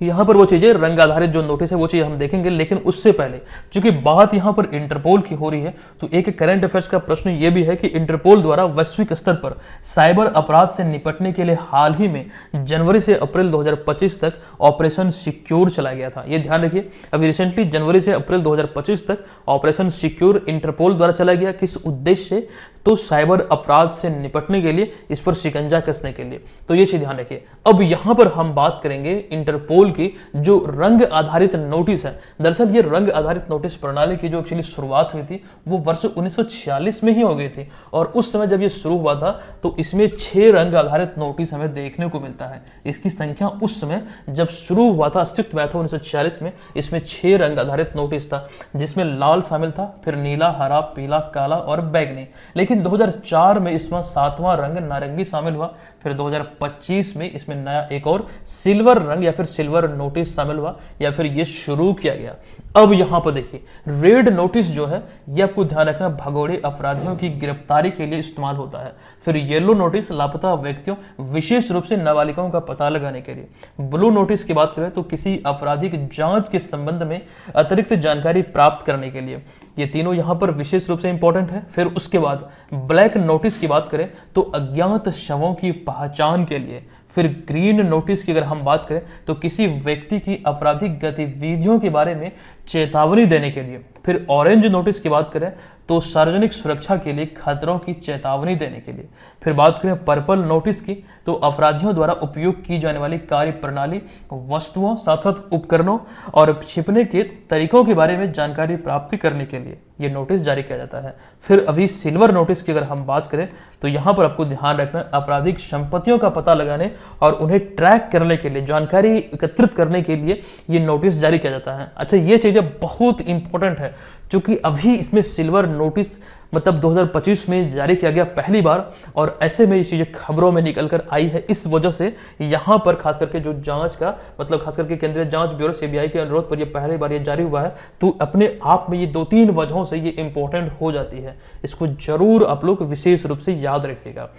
यहां पर वो चीजें रंग आधारित जो नोटिस है वो चीज हम देखेंगे, लेकिन उससे पहले चूंकि बात यहां पर इंटरपोल की हो रही है तो एक करंट अफेयर्स का प्रश्न ये भी है कि इंटरपोल द्वारा वैश्विक स्तर पर साइबर अपराध से निपटने के लिए हाल ही में जनवरी से अप्रैल 2025 तक ऑपरेशन सिक्योर चलाया गया था। ये ध्यान रखिए, अभी रिसेंटली जनवरी से अप्रैल 2025 तक ऑपरेशन सिक्योर इंटरपोल द्वारा चलाया गया। किस उद्देश्य से, तो साइबर अपराध से निपटने के लिए, इस पर शिकंजा कसने के लिए। तो ये चीज ध्यान रखिए। अब यहां पर हम बात करेंगे इंटरपोल की जो रंग आधारित नोटिस है। दरअसल ये रंग आधारित नोटिस प्रणाली की जो एक्चुअली शुरुआत हुई थी वो वर्ष 1946 में ही हो गई थी, और उस समय जब ये शुरू हुआ था तो इसमें 6 रंग आधारित नोटिस हमें देखने को मिलता है। इसकी संख्या उस समय जब शुरू हुआ था, अस्तित्व में था 1946 में, इसमें 6 रंग आधारित नोटिस था, जिसमें लाल शामिल था, फिर नीला, हरा, पीला, काला और बैगनी। लेकिन 2004 में इसमें 7वां रंग नारंगी शामिल हुआ। फिर 2025 में इसमें नया एक और सिल्वर रंग या फिर सिल्वर नोटिस शामिल हुआ, या फिर ये शुरू किया गया। अब यहां पर देखिए, रेड नोटिस जो है ये आपको ध्यान रखना भगोड़े अपराधियों की गिरफ्तारी के लिए इस्तेमाल होता है। फिर येलो नोटिस लापता व्यक्तियों, विशेष रूप से नाबालिगों का पता लगाने के लिए। ब्लू नोटिस की बात करें तो किसी आपराधिक जांच के संबंध में अतिरिक्त जानकारी प्राप्त करने के लिए। ये तीनों यहां पर विशेष रूप से इंपॉर्टेंट है। फिर उसके बाद ब्लैक नोटिस की बात करें तो अज्ञात शवों की पहचान के लिए। फिर ग्रीन नोटिस की अगर हम बात करें तो किसी व्यक्ति की आपराधिक गतिविधियों के बारे में चेतावनी देने के लिए। फिर ऑरेंज नोटिस की बात करें तो सार्वजनिक सुरक्षा के लिए खतरों की चेतावनी देने के लिए। फिर बात करें पर्पल नोटिस की तो अपराधियों द्वारा उपयोग की जाने वाली कार्य प्रणाली, वस्तुओं, साथ साथ उपकरणों और छिपने के तरीकों के बारे में जानकारी प्राप्त करने के लिए ये नोटिस जारी किया जाता है। फिर अभी सिल्वर नोटिस की अगर हम बात करें तो यहाँ पर आपको ध्यान रखना आपराधिक संपत्तियों का पता लगाने और उन्हें ट्रैक करने के लिए, जानकारी एकत्रित करने के लिए ये नोटिस जारी किया जाता है। अच्छा, ये चीजें बहुत इंपॉर्टेंट है क्योंकि अभी इसमें सिल्वर नोटिस मतलब 2025 में जारी किया गया पहली बार, और ऐसे में ये चीजें खबरों में निकल कर आई है। इस वजह से यहाँ पर खास करके जो जांच का मतलब खास करके केंद्रीय जांच ब्यूरो सीबीआई के अनुरोध पर ये पहली बार ये जारी हुआ है, तो अपने आप में ये 2-3 वजहों से ये इंपॉर्टेंट हो जाती है। इसको जरूर आप लोग विशेष रूप से याद रखिएगा।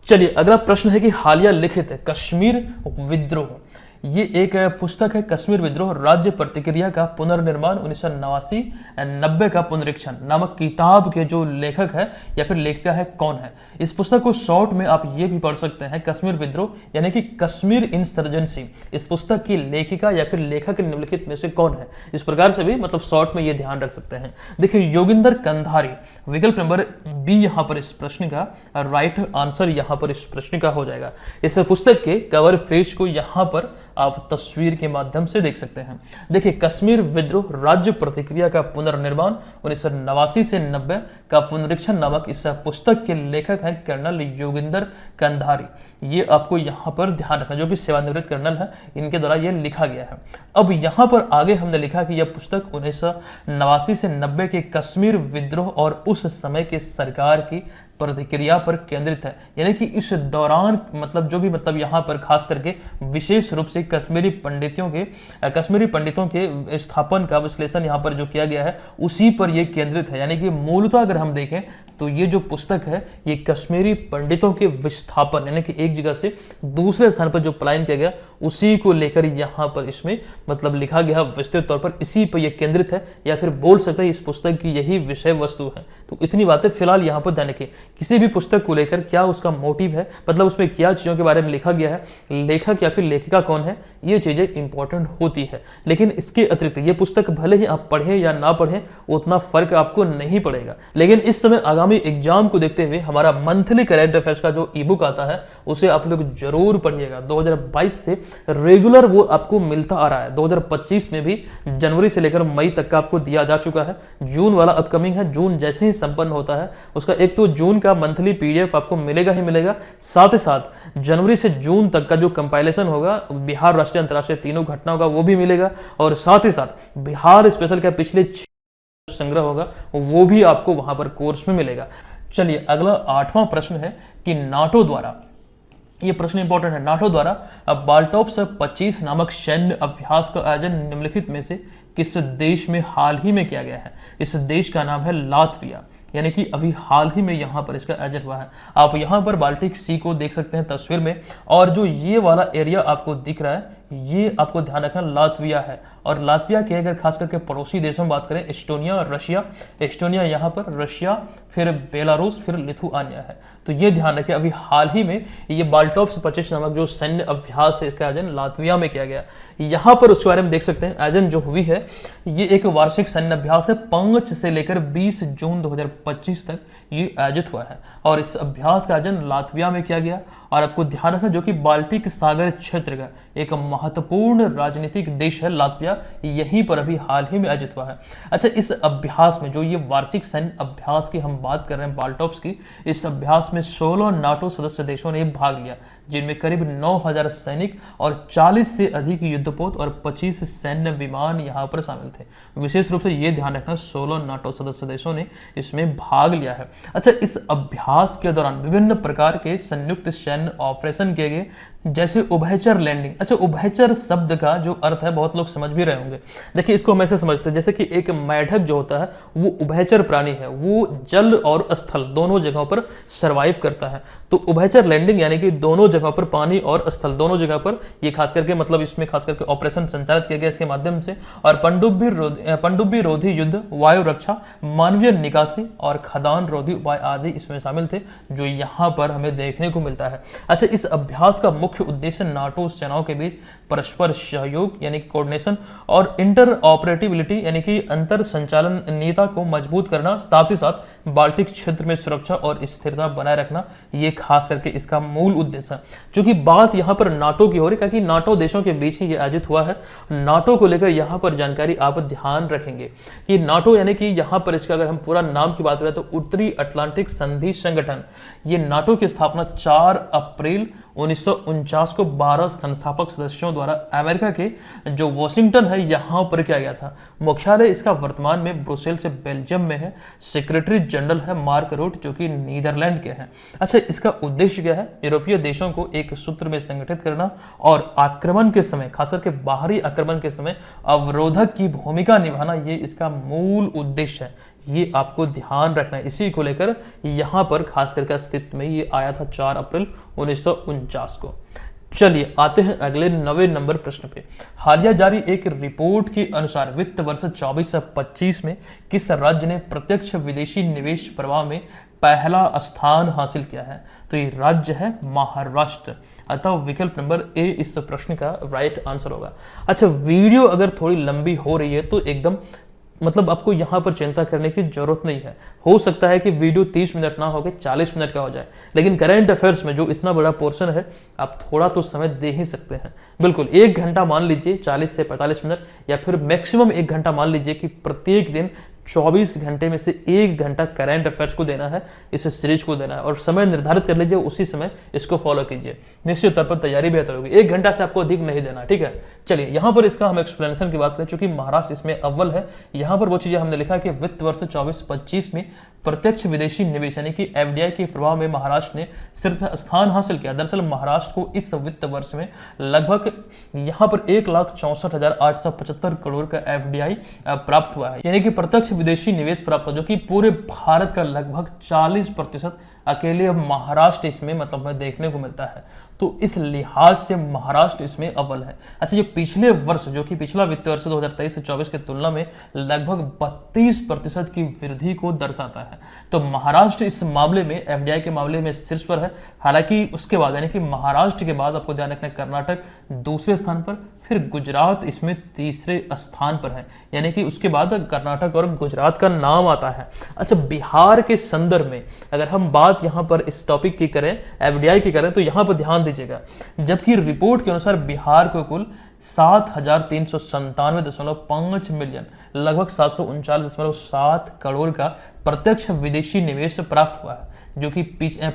चलिए, अगला प्रश्न है कि हालिया लिखित कश्मीर विद्रोह, ये एक पुस्तक है कश्मीर विद्रोह राज्य प्रतिक्रिया का पुनर्निर्माण 1989-90 का पुनरीक्षण नामक किताब के जो लेखक है या फिर लेखिका है कौन है। इस पुस्तक को शॉर्ट में आप ये भी पढ़ सकते हैं कश्मीर विद्रोह यानी कि कश्मीर इंसर्जेंसी। इस पुस्तक की लेखिका या फिर लेखक निम्नलिखित में से कौन है, इस प्रकार से भी मतलब शॉर्ट में ये ध्यान रख सकते हैं। देखिए, योगिंदर कंधारी, विकल्प नंबर बी यहाँ पर इस प्रश्न का राइट आंसर यहाँ पर इस प्रश्न का हो जाएगा। इस पुस्तक के कवर पेज को यहाँ पर आप तस्वीर के माध्यम से देख सकते हैं। देखिए, कश्मीर विद्रोह राज्य प्रतिक्रिया का पुनर्निर्माण 1989 से 90 का पुनरीक्षण नामक इस पुस्तक के लेखक हैं कर्नल योगिंदर कंधारी। ये आपको यहाँ पर ध्यान रखना, जो कि सेवानिवृत्त कर्नल है, इनके द्वारा ये लिखा गया है। अब यहाँ पर आगे हमने लिखा कि यह पुस्तक 1989 से 90 के कश्मीर विद्रोह और उस समय के सरकार की प्रतिक्रिया पर केंद्रित है। यानी कि इस दौरान मतलब जो भी मतलब यहाँ पर खास करके विशेष रूप से कश्मीरी पंडितों के स्थापन का विश्लेषण यहाँ पर जो किया गया है उसी पर यह केंद्रित है। यानी कि मूलतः अगर हम देखें तो ये जो पुस्तक है ये कश्मीरी पंडितों के विस्थापन यानी कि एक जगह से दूसरे स्थान पर जो पलायन किया गया उसी को लेकर यहाँ पर इसमें मतलब लिखा गया विस्तृत तौर पर इसी पर यह केंद्रित है, या फिर बोल सकते हैं इस पुस्तक की यही विषय वस्तु है। तो इतनी बातें फिलहाल यहाँ पर ध्यान रखें। किसी भी पुस्तक को लेकर क्या उसका मोटिव है, मतलब उसमें क्या चीजों के बारे में लिखा गया है, लेखक या फिर लेखिका कौन है, ये चीजें इंपॉर्टेंट होती है। लेकिन इसके अतिरिक्त ये पुस्तक भले ही आप पढ़ें या ना पढ़ें उतना फर्क आपको नहीं पड़ेगा। लेकिन इस समय आगामी एग्जाम को देखते हुए हमारा मंथली करंट अफेयर्स का जो ई बुक आता है उसे आप लोग जरूर पढ़िएगा। 2022 से रेगुलर वो आपको मिलता आ रहा है। 2025 में भी जनवरी से लेकर मई तक का आपको दिया जा चुका है। जून वाला अपकमिंग है, जून जैसे ही संपन्न होता है उसका एक तो जून का मंथली पीडीएफ आपको मिलेगा ही मिलेगा, साथ ही साथ जनवरी से जून तक का जो कंपाइलेशन होगा बिहार राष्ट्रीय अंतर्राष्ट्रीय तीनों घटनाओं का वो भी मिलेगा, और साथ ही साथ बिहार स्पेशल का पिछले संग्रह होगा वो भी आपको वहां पर कोर्स में मिलेगा। चलिए अगला 8वां प्रश्न है कि नाटो द्वारा, ये प्रश्न इंपॉर्टेंट है, नाटो द्वारा बाल्टोप्स 25 नामक सैन्य अभ्यास का आयोजन निम्नलिखित में से किस देश में हाल ही में किया गया है। इस देश का नाम है लातविया। यानी कि अभी हाल ही में यहाँ पर इसका आयोजन हुआ है। आप यहाँ पर बाल्टिक सी को देख सकते हैं तस्वीर में, और जो ये वाला एरिया आपको दिख रहा है ये आपको ध्यान रखना लातविया है। और लातविया के अगर खास करके पड़ोसी देशों में बात करें एस्टोनिया और रशिया, एस्टोनिया यहाँ पर, रशिया, फिर बेलारूस, फिर लिथुआनिया है। तो ये ध्यान रखें अभी हाल ही में ये बाल्टोप्स 25 नामक जो सैन्य अभ्यास है इसका आयोजन लातविया में किया गया। यहाँ पर उसके बारे में देख सकते हैं आयोजन जो हुई है ये एक वार्षिक सैन्य अभ्यास है। 5 से लेकर 20 जून 2025 तक ये आयोजित हुआ है और इस अभ्यास का आयोजन लातविया में किया गया। और आपको ध्यान रखना जो कि बाल्टिक सागर क्षेत्र का एक महत्वपूर्ण राजनीतिक देश है लातविया, यहीं पर अभी हाल ही में आयोजित हुआ है। अच्छा, इस अभ्यास में जो ये वार्षिक सैन्य अभ्यास की हम बात कर रहे हैं बाल्टोप्स की, इस अभ्यास में 16 नाटो सदस्य देशों ने भाग लिया जिनमें करीब 9000 सैनिक और 40 से अधिक युद्धपोत और 25 सैन्य विमान यहाँ पर शामिल थे। विशेष रूप से ये ध्यान रखना 16 नाटो सदस्य देशों ने इसमें भाग लिया है। अच्छा, इस अभ्यास के दौरान विभिन्न प्रकार के संयुक्त सैन्य ऑपरेशन किए गए जैसे उभयचर लैंडिंग। अच्छा, उभयचर शब्द का जो अर्थ है बहुत लोग समझ भी रहे होंगे। देखिए इसको हम ऐसे समझते हैं जैसे कि एक मेढक जो होता है वो उभयचर प्राणी है, वो जल और स्थल दोनों जगहों पर सर्वाइव करता है। तो उभयचर लैंडिंग यानी कि दोनों जगहों पर, पानी और स्थल दोनों जगह पर ये खास करके मतलब इसमें खास करके ऑपरेशन संचालित किया गया इसके माध्यम से। और पनडुब्बी रोधी युद्ध, वायु रक्षा, मानवीय निकासी और खदान रोधी उपाय आदि इसमें शामिल थे जो यहाँ पर हमें देखने को मिलता है। अच्छा, इस अभ्यास का मुख्य उद्देश्य नाटो सेनाओं के बीच परस्पर सहयोग यानी कि कोऑर्डिनेशन और इंटर ऑपरेटिविलिटी यानी कि अंतर संचालनीयता को मजबूत करना, साथ ही साथ बाल्टिक क्षेत्र में सुरक्षा और स्थिरता बनाए रखना, ये खास करके इसका मूल उद्देश्य है। क्योंकि बात यहाँ पर नाटो की हो रही है क्योंकि नाटो देशों के बीच ही ये आयोजित हुआ है। नाटो को लेकर यहाँ पर जानकारी आप ध्यान रखेंगे कि नाटो यानी कि यहाँ पर इसका अगर हम पूरा नाम की बात करें तो उत्तरी अटलांटिक संधि संगठन। ये नाटो की स्थापना 4 अप्रैल 1949 को 12 संस्थापक सदस्यों द्वारा अमेरिका के जो वॉशिंगटन है यहाँ पर किया गया था। मुख्यालय इसका वर्तमान में ब्रुसेल से बेल्जियम में है। सेक्रेटरी जनरल है मार्क रूट जो कि नीदरलैंड के हैं। अच्छा, इसका उद्देश्य क्या है? यूरोपीय देशों को एक सूत्र में संगठित करना और आक्रमण के समय, खासकर के बाहरी आक्रमण के समय अवरोधक की भूमिका निभाना, ये इसका मूल उद्देश्य है। ये आपको ध्यान रखना है। इसी को लेकर यहाँ पर खास करके अस्तित्व में ये आया था 4 अप्रैल 1949 को। चलिए आते हैं अगले 9वें नंबर प्रश्न पे। हालिया जारी एक रिपोर्ट के अनुसार वित्त वर्ष 24 से 25 में किस राज्य ने प्रत्यक्ष विदेशी निवेश प्रवाह में पहला स्थान हासिल किया है? तो ये राज्य है महाराष्ट्र। अतः विकल्प नंबर ए इस प्रश्न का राइट आंसर होगा। अच्छा, वीडियो अगर थोड़ी लंबी हो रही है तो एकदम मतलब आपको यहाँ पर चिंता करने की जरूरत नहीं है। हो सकता है कि वीडियो 30 मिनट ना होकर 40 मिनट का हो जाए, लेकिन करंट अफेयर्स में जो इतना बड़ा पोर्शन है आप थोड़ा तो समय दे ही सकते हैं। बिल्कुल 1 घंटा मान लीजिए, 40 से 45 मिनट, या फिर मैक्सिमम 1 घंटा मान लीजिए कि प्रत्येक दिन 24 घंटे में से 1 घंटा करंट अफेयर्स को देना है, इस सीरीज को देना है। और समय निर्धारित कर लीजिए, उसी समय इसको फॉलो कीजिए, निश्चित तौर पर तैयारी बेहतर होगी। 1 घंटा से आपको अधिक नहीं देना, ठीक है। चलिए यहाँ पर इसका हम एक्सप्लेनेशन की बात करें, चूंकि महाराष्ट्र इसमें अव्वल है। यहाँ पर वो चीजें हमने लिखा है कि वित्त वर्ष 24-25 में प्रत्यक्ष विदेशी निवेश यानी कि एफडीआई के प्रभाव में महाराष्ट्र ने शीर्ष स्थान हासिल किया। दरअसल महाराष्ट्र को इस वित्त वर्ष में लगभग यहाँ पर 1,64,875 करोड़ का एफडीआई प्राप्त हुआ है, यानी कि प्रत्यक्ष विदेशी निवेश प्राप्त हुआ, जो कि पूरे भारत का लगभग 40% अकेले अब महाराष्ट्र इसमें मतलब में देखने को मिलता है। तो इस लिहाज से महाराष्ट्र इसमें अव्वल है। अच्छा, ये पिछले वर्ष जो कि पिछला वित्त वर्ष 2023 से 24 की तुलना में लगभग 32% की वृद्धि को दर्शाता है। तो महाराष्ट्र इस मामले में एफडीआई के मामले में शीर्ष पर है। हालांकि उसके बाद यानी कि महाराष्ट्र के बाद आपको ध्यान रखना है कर्नाटक दूसरे स्थान पर, फिर गुजरात इसमें तीसरे स्थान पर है, यानी कि उसके बाद कर्नाटक और गुजरात का नाम आता है। अच्छा, बिहार के संदर्भ में अगर हम बात यहाँ पर इस टॉपिक की करें, एफडीआई की करें, तो यहाँ पर ध्यान दीजिएगा, जबकि रिपोर्ट के अनुसार बिहार को कुल 7,397.5 मिलियन लगभग 739.7 करोड़ का प्रत्यक्ष विदेशी निवेश प्राप्त हुआ है, जो कि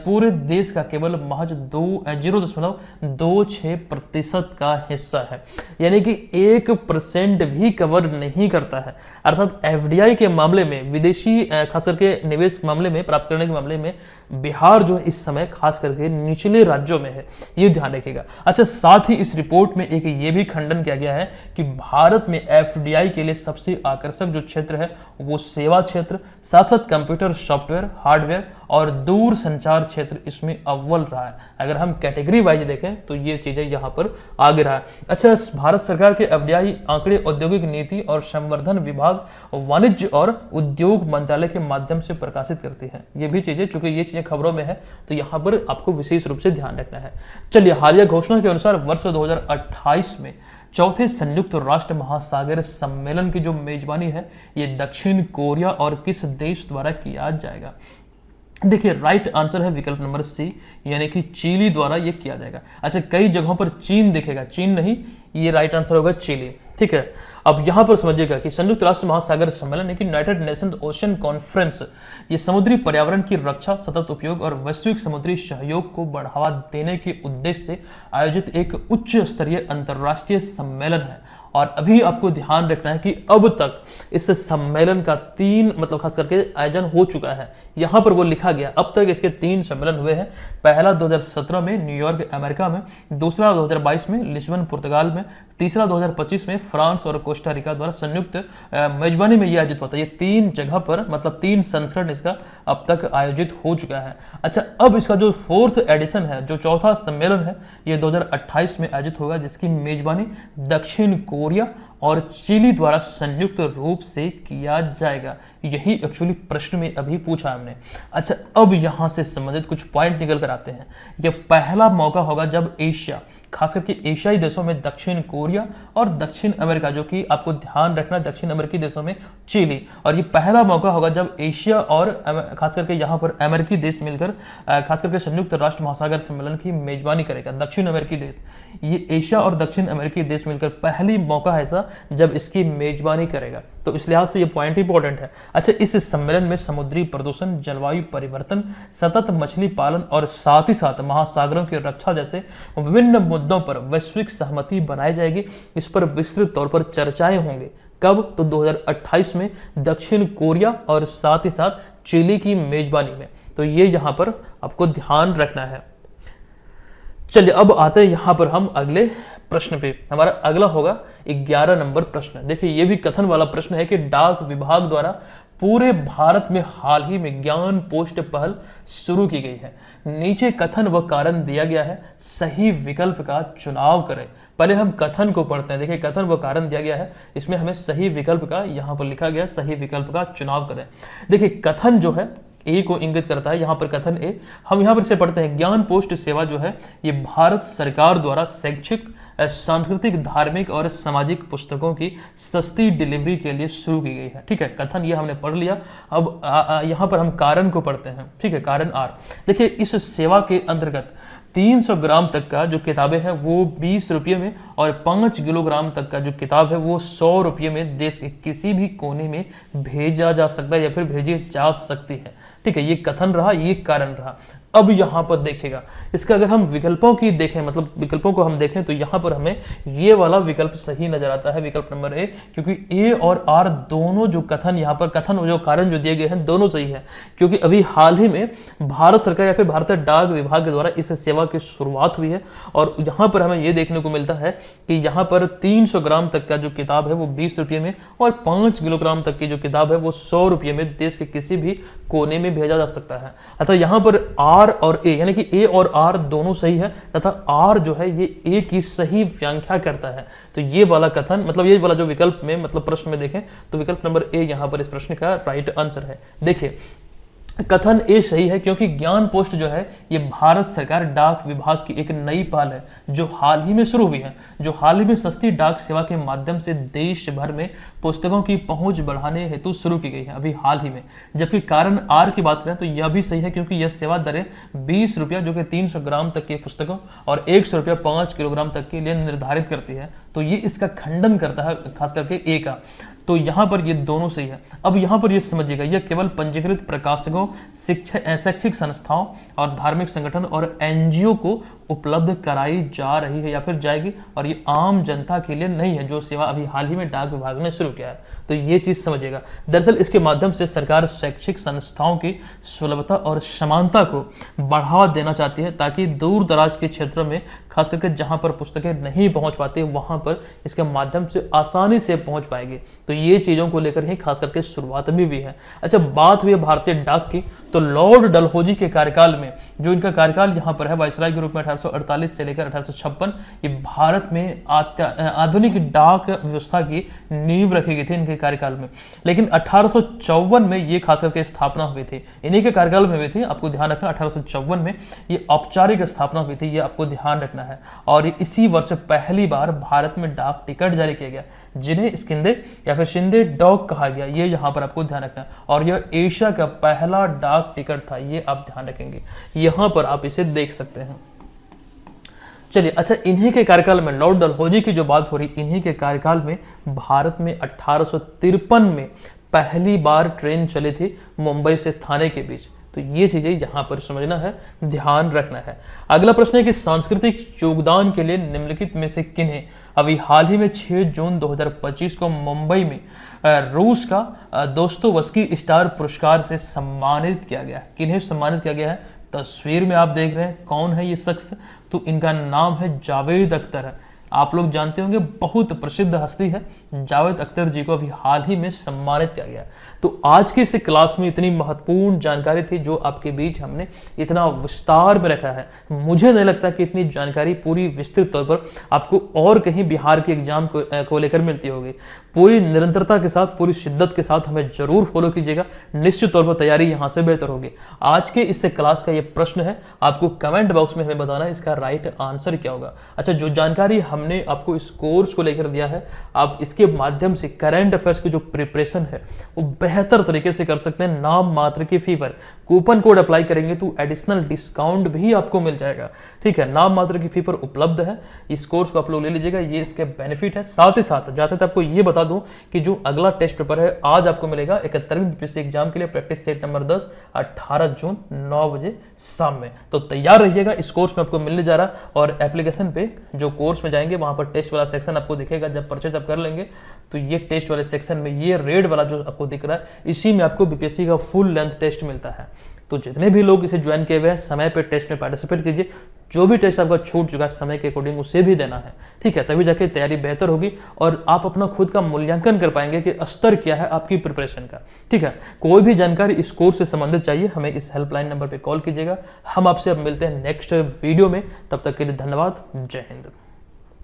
पूरे देश का केवल महज 0.26% का हिस्सा है, यानी कि 1% भी कवर नहीं करता है। अर्थात एफडीआई के मामले में, विदेशी खास करके निवेश मामले में प्राप्त करने के मामले में बिहार जो है इस समय खास करके निचले राज्यों में है, ये ध्यान रखिएगा। अच्छा, साथ ही इस रिपोर्ट में एक ये भी खंडन किया गया है कि भारत में एफडीआई के लिए सबसे आकर्षक जो क्षेत्र है वो सेवा क्षेत्र, साथ साथ कंप्यूटर सॉफ्टवेयर, हार्डवेयर और दूर संचार क्षेत्र इसमें अव्वल रहा है। अगर हम कैटेगरी वाइज देखें तो ये चीजें यहाँ पर आगे रहा है। अच्छा, भारत सरकार के एफडीआई आंकड़े औद्योगिक नीति और संवर्धन विभाग, वाणिज्य और उद्योग मंत्रालय के माध्यम से प्रकाशित करती है। ये भी चीजें, चूंकि ये चीजें खबरों में है तो यहाँ पर आपको विशेष रूप से ध्यान रखना है। चलिए, हालिया घोषणा के अनुसार वर्ष 2028 में चौथे संयुक्त राष्ट्र महासागर सम्मेलन की जो मेजबानी है ये दक्षिण कोरिया और किस देश द्वारा किया जाएगा? देखिए, राइट आंसर है विकल्प नंबर सी, यानी कि चिली द्वारा ये किया जाएगा। अच्छा, कई जगहों पर चीन दिखेगा, चीन नहीं, ये राइट आंसर होगा चिली। ठीक है, अब यहां पर समझिएगा कि संयुक्त राष्ट्र महासागर सम्मेलन यानी कि यूनाइटेड नेशन ओशन कॉन्फ्रेंस, ये समुद्री पर्यावरण की रक्षा, सतत उपयोग और वैश्विक समुद्री सहयोग को बढ़ावा देने के उद्देश्य से आयोजित एक उच्च स्तरीय अंतर्राष्ट्रीय सम्मेलन है। और अभी आपको ध्यान रखना है कि अब तक इस सम्मेलन का 3 मतलब खास करके आयोजन हो चुका है। यहां पर वो लिखा गया, अब तक इसके 3 सम्मेलन हुए हैं। पहला 2017 में न्यूयॉर्क अमेरिका में, दूसरा 2022 में लिस्बन पुर्तगाल में, तीसरा 2025 में फ्रांस और कोस्टा रिका द्वारा संयुक्त मेजबानी में यह आयोजित होता है। ये 3 जगह पर मतलब 3 संस्करण इसका अब तक आयोजित हो चुका है। अच्छा, अब इसका जो 4th एडिशन है, जो चौथा सम्मेलन है, ये 2028 में आयोजित होगा, जिसकी मेजबानी दक्षिण कोरिया और चिली द्वारा संयुक्त रूप से किया जाएगा। यही एक्चुअली प्रश्न में अभी पूछा हमने। अच्छा, अब यहां से संबंधित कुछ पॉइंट निकल कर आते हैं। यह पहला मौका होगा जब एशिया, खास करके एशियाई देशों में दक्षिण कोरिया और दक्षिण अमेरिका, जो कि आपको ध्यान रखना दक्षिण अमेरिकी देशों में चिली, और ये पहला मौका होगा जब एशिया और खास करके यहाँ पर अमेरिकी देश मिलकर खास करके संयुक्त राष्ट्र महासागर सम्मेलन की मेजबानी करेगा। दक्षिण अमेरिकी देश, ये एशिया और दक्षिण अमेरिकी देश मिलकर पहली मौका है ऐसा जब इसकी मेजबानी करेगा, तो इस लिहाज से ये पॉइंट इंपॉर्टेंट है। अच्छा, इस सम्मेलन में समुद्री प्रदूषण, जलवायु परिवर्तन, सतत मछली पालन और साथ ही साथ महासागरों की रक्षा जैसे विभिन्न मुद्दों पर वैश्विक सहमति बनाई जाएगी। इस पर विस्तृत तौर पर चर्चाएं होंगी। कब? तो 2028 में दक्षिण कोरिया और साथ ही साथ चिली की मेजबानी में। तो ये यहां पर आपको ध्यान रखना है। चलिए, अब आते हैं यहां पर हम अगले प्रश्न पे। हमारा अगला होगा 11 नंबर प्रश्न। देखिए, ये भी कथन वाला प्रश्न है कि डाक विभाग द्वारा पूरे भारत में हाल ही में ज्ञान पोस्ट पहल शुरू की गई है। नीचे कथन व कारण दिया गया है, सही विकल्प का चुनाव करें। पहले हम कथन को पढ़ते हैं। देखिए, कथन व कारण दिया गया है, इसमें हमें सही विकल्प का यहाँ पर लिखा गया, सही विकल्प का चुनाव करें। देखिए, कथन जो है ए को इंगित करता है, यहाँ पर कथन ए, हम यहाँ पर से पढ़ते हैं, ज्ञान पोस्ट सेवा जो है ये भारत सरकार द्वारा शैक्षिक, सांस्कृतिक, धार्मिक और सामाजिक पुस्तकों की सस्ती डिलीवरी के लिए शुरू की गई है। ठीक है, कथन ये हमने पढ़ लिया। अब यहाँ पर हम कारण को पढ़ते हैं। ठीक है, कारण आर। देखिए, इस सेवा के अंतर्गत 300 ग्राम तक का जो किताबें हैं वो 20 रुपये में, और 5 किलोग्राम तक का जो किताब है वो 100 रुपये में देश के किसी भी कोने में भेजा जा सकता है या फिर भेजी जा सकती है। ठीक है, ये कथन रहा, ये कारण रहा। अब यहाँ पर देखिएगा, इसका अगर हम विकल्पों की देखें, मतलब विकल्पों को हम देखें, तो यहाँ पर हमें ये वाला विकल्प सही नजर आता है, विकल्प नंबर ए, क्योंकि ए और आर दोनों जो कथन यहाँ पर कथन और जो कारण जो दिए गए हैं दोनों सही है। क्योंकि अभी हाल ही में भारत सरकार या फिर भारतीय डाक विभाग के द्वारा इस सेवा की शुरुआत हुई है, और यहाँ पर हमें ये देखने को मिलता है कि यहाँ पर 300 ग्राम तक का जो किताब है वो 20 रुपये में, और 5 किलोग्राम तक की जो किताब है वो 100 रुपये में देश के किसी भी कोने में भेजा जा सकता है। अतः यहाँ पर आर और ए, यानी कि ए और आर दोनों सही है, तथा आर जो है ये ए की सही व्याख्या करता है। तो ये वाला कथन, मतलब ये वाला जो विकल्प में, मतलब प्रश्न में देखें तो विकल्प नंबर ए यहाँ पर इस प्रश्न का राइट आंसर है। देखिए कथन ए सही है, क्योंकि ज्ञान पोस्ट जो है ये भारत सरकार डाक विभाग की एक नई पहल है जो हाल ही में शुरू हुई है, जो हाल ही में सस्ती डाक सेवा के माध्यम से देश भर में पुस्तकों की पहुंच बढ़ाने हेतु शुरू की गई है अभी हाल ही में। जबकि कारण आर की बात करें तो यह भी सही है, क्योंकि यह सेवा दरें 20 रुपया जो कि 300 ग्राम तक की पुस्तकों और 100 रुपया 5 किलोग्राम तक के लिए निर्धारित करती है। तो ये इसका खंडन करता है खास करके ए का। तो यहाँ पर ये दोनों सही है। अब यहाँ पर ये समझिएगा, यह केवल पंजीकृत प्रकाशकों, शैक्षिक संस्थाओं और धार्मिक संगठन और एनजीओ को उपलब्ध कराई जा रही है या फिर जाएगी, और ये आम जनता के लिए नहीं है, जो सेवा अभी हाल ही में डाक विभाग ने शुरू किया है। तो ये चीज समझिएगा। दरअसल इसके माध्यम से सरकार शैक्षिक संस्थाओं की सुलभता और समानता को बढ़ावा देना चाहती है, ताकि दूर दराज के क्षेत्रों में खास करके जहां पर पुस्तकें नहीं पहुंच पाती वहां पर इसके माध्यम से आसानी से पहुंच पाएगी। तो ये चीजों को लेकर ही खास करके शुरुआत में भी है। अच्छा, बात हुई भारतीय डाक की, तो लॉर्ड डलहौजी के कार्यकाल में, जो इनका कार्यकाल यहाँ पर है वायसराय के रूप में 1848 से लेकर 1856, ये भारत में आधुनिक डाक व्यवस्था की नींव रखी गई थी इनके कार्यकाल में। लेकिन 1854 में ये खास करके स्थापना हुई थी, इन्हीं के कार्यकाल में हुई थी, आपको ध्यान रखना। 1854 में ये औपचारिक स्थापना हुई थी, ये आपको ध्यान रखना है। और इसी वर्ष पहली बार भारत में डाक टिकट जारी किया गया, जिन्हें स्किंदे या फिर शिंदे डॉक कहा गया, ये यहाँ पर आपको ध्यान रखना है। और यह एशिया का पहला डाक टिकट था, ये आप ध्यान रखेंगे, यहाँ पर आप इसे देख सकते हैं। चलिए, अच्छा, इन्हीं के कार्यकाल में, लॉर्ड डलहौजी की जो बात हो रही, इन्हीं के कार्यकाल में भारत में 1853 में पहली बार ट्रेन चली थी मुंबई से थाने के बीच। तो ये चीजें यहाँ पर समझना है, ध्यान रखना है। अगला प्रश्न है कि सांस्कृतिक योगदान के लिए निम्नलिखित में से किन्हें अभी हाल ही में 6 जून 2025 को मुंबई में रूस का दोस्तोवस्की स्टार पुरस्कार से सम्मानित किया गया। किन्हें सम्मानित किया गया है? तस्वीर में आप देख रहे हैं कौन है ये शख्स, तो इनका नाम है जावेद अख्तर है। आप लोग जानते होंगे, बहुत प्रसिद्ध हस्ती है, जावेद अख्तर जी को अभी हाल ही में सम्मानित किया गया। तो आज के इस क्लास में इतनी महत्वपूर्ण जानकारी थी जो आपके बीच हमने इतना विस्तार में रखा है। मुझे नहीं लगता कि इतनी जानकारी पूरी विस्तृत तौर पर आपको और कहीं बिहार के एग्जाम को लेकर मिलती होगी। पूरी निरंतरता के साथ, पूरी शिद्दत के साथ हमें जरूर फॉलो कीजिएगा, निश्चित तौर पर तैयारी यहाँ से बेहतर होगी। आज के इस क्लास का ये प्रश्न है, आपको कमेंट बॉक्स में हमें बताना है इसका राइट आंसर क्या होगा। अच्छा, जो जानकारी हमने आपको इस कोर्स को लेकर दिया है, आप इसके माध्यम से करंट अफेयर्स की जो प्रिपरेशन है वो बेहतर तरीके से कर सकते हैं। नाम मात्र की फी पर कूपन कोड अप्लाई करेंगे तो एडिशनल डिस्काउंट भी आपको मिल जाएगा। ठीक है, नाम मात्र की फी पर उपलब्ध है, इस कोर्स को आप लोग ले लीजिएगा, ये इसके बेनिफिट है। साथ ही साथ जाते थे आपको ये बता दूं कि जो अगला टेस्ट पेपर है आज आपको मिलेगा 71वीं बीपीएससी एग्जाम के लिए, प्रैक्टिस सेट नंबर 10, 18 जून 9 बजे शाम में। तो तैयार रहिएगा, इस कोर्स में आपको मिलने जा रहा है। और एप्लीकेशन पे जो कोर्स में जाएंगे वहां पर टेस्ट वाला सेक्शन आपको दिखेगा। जब परचेज आप कर लेंगे तो ये टेस्ट वाले सेक्शन में ये रेड वाला जो आपको दिख रहा है, इसी में आपको बीपीएससी का फुल लेंथ टेस्ट मिलता है। तो जितने भी लोग इसे ज्वाइन किए हुए हैं, समय पे टेस्ट में पार्टिसिपेट कीजिए। जो भी टेस्ट आपका छूट चुका है समय के अकॉर्डिंग उसे भी देना है। ठीक है, तभी जाके तैयारी बेहतर होगी और आप अपना खुद का मूल्यांकन कर पाएंगे कि स्तर क्या है आपकी प्रिपरेशन का। ठीक है, कोई भी जानकारी इस कोर्स से संबंधित चाहिए, हमें इस हेल्पलाइन नंबर पर कॉल कीजिएगा। हम आपसे अब मिलते हैं नेक्स्ट वीडियो में, तब तक के लिए धन्यवाद। जय हिंद।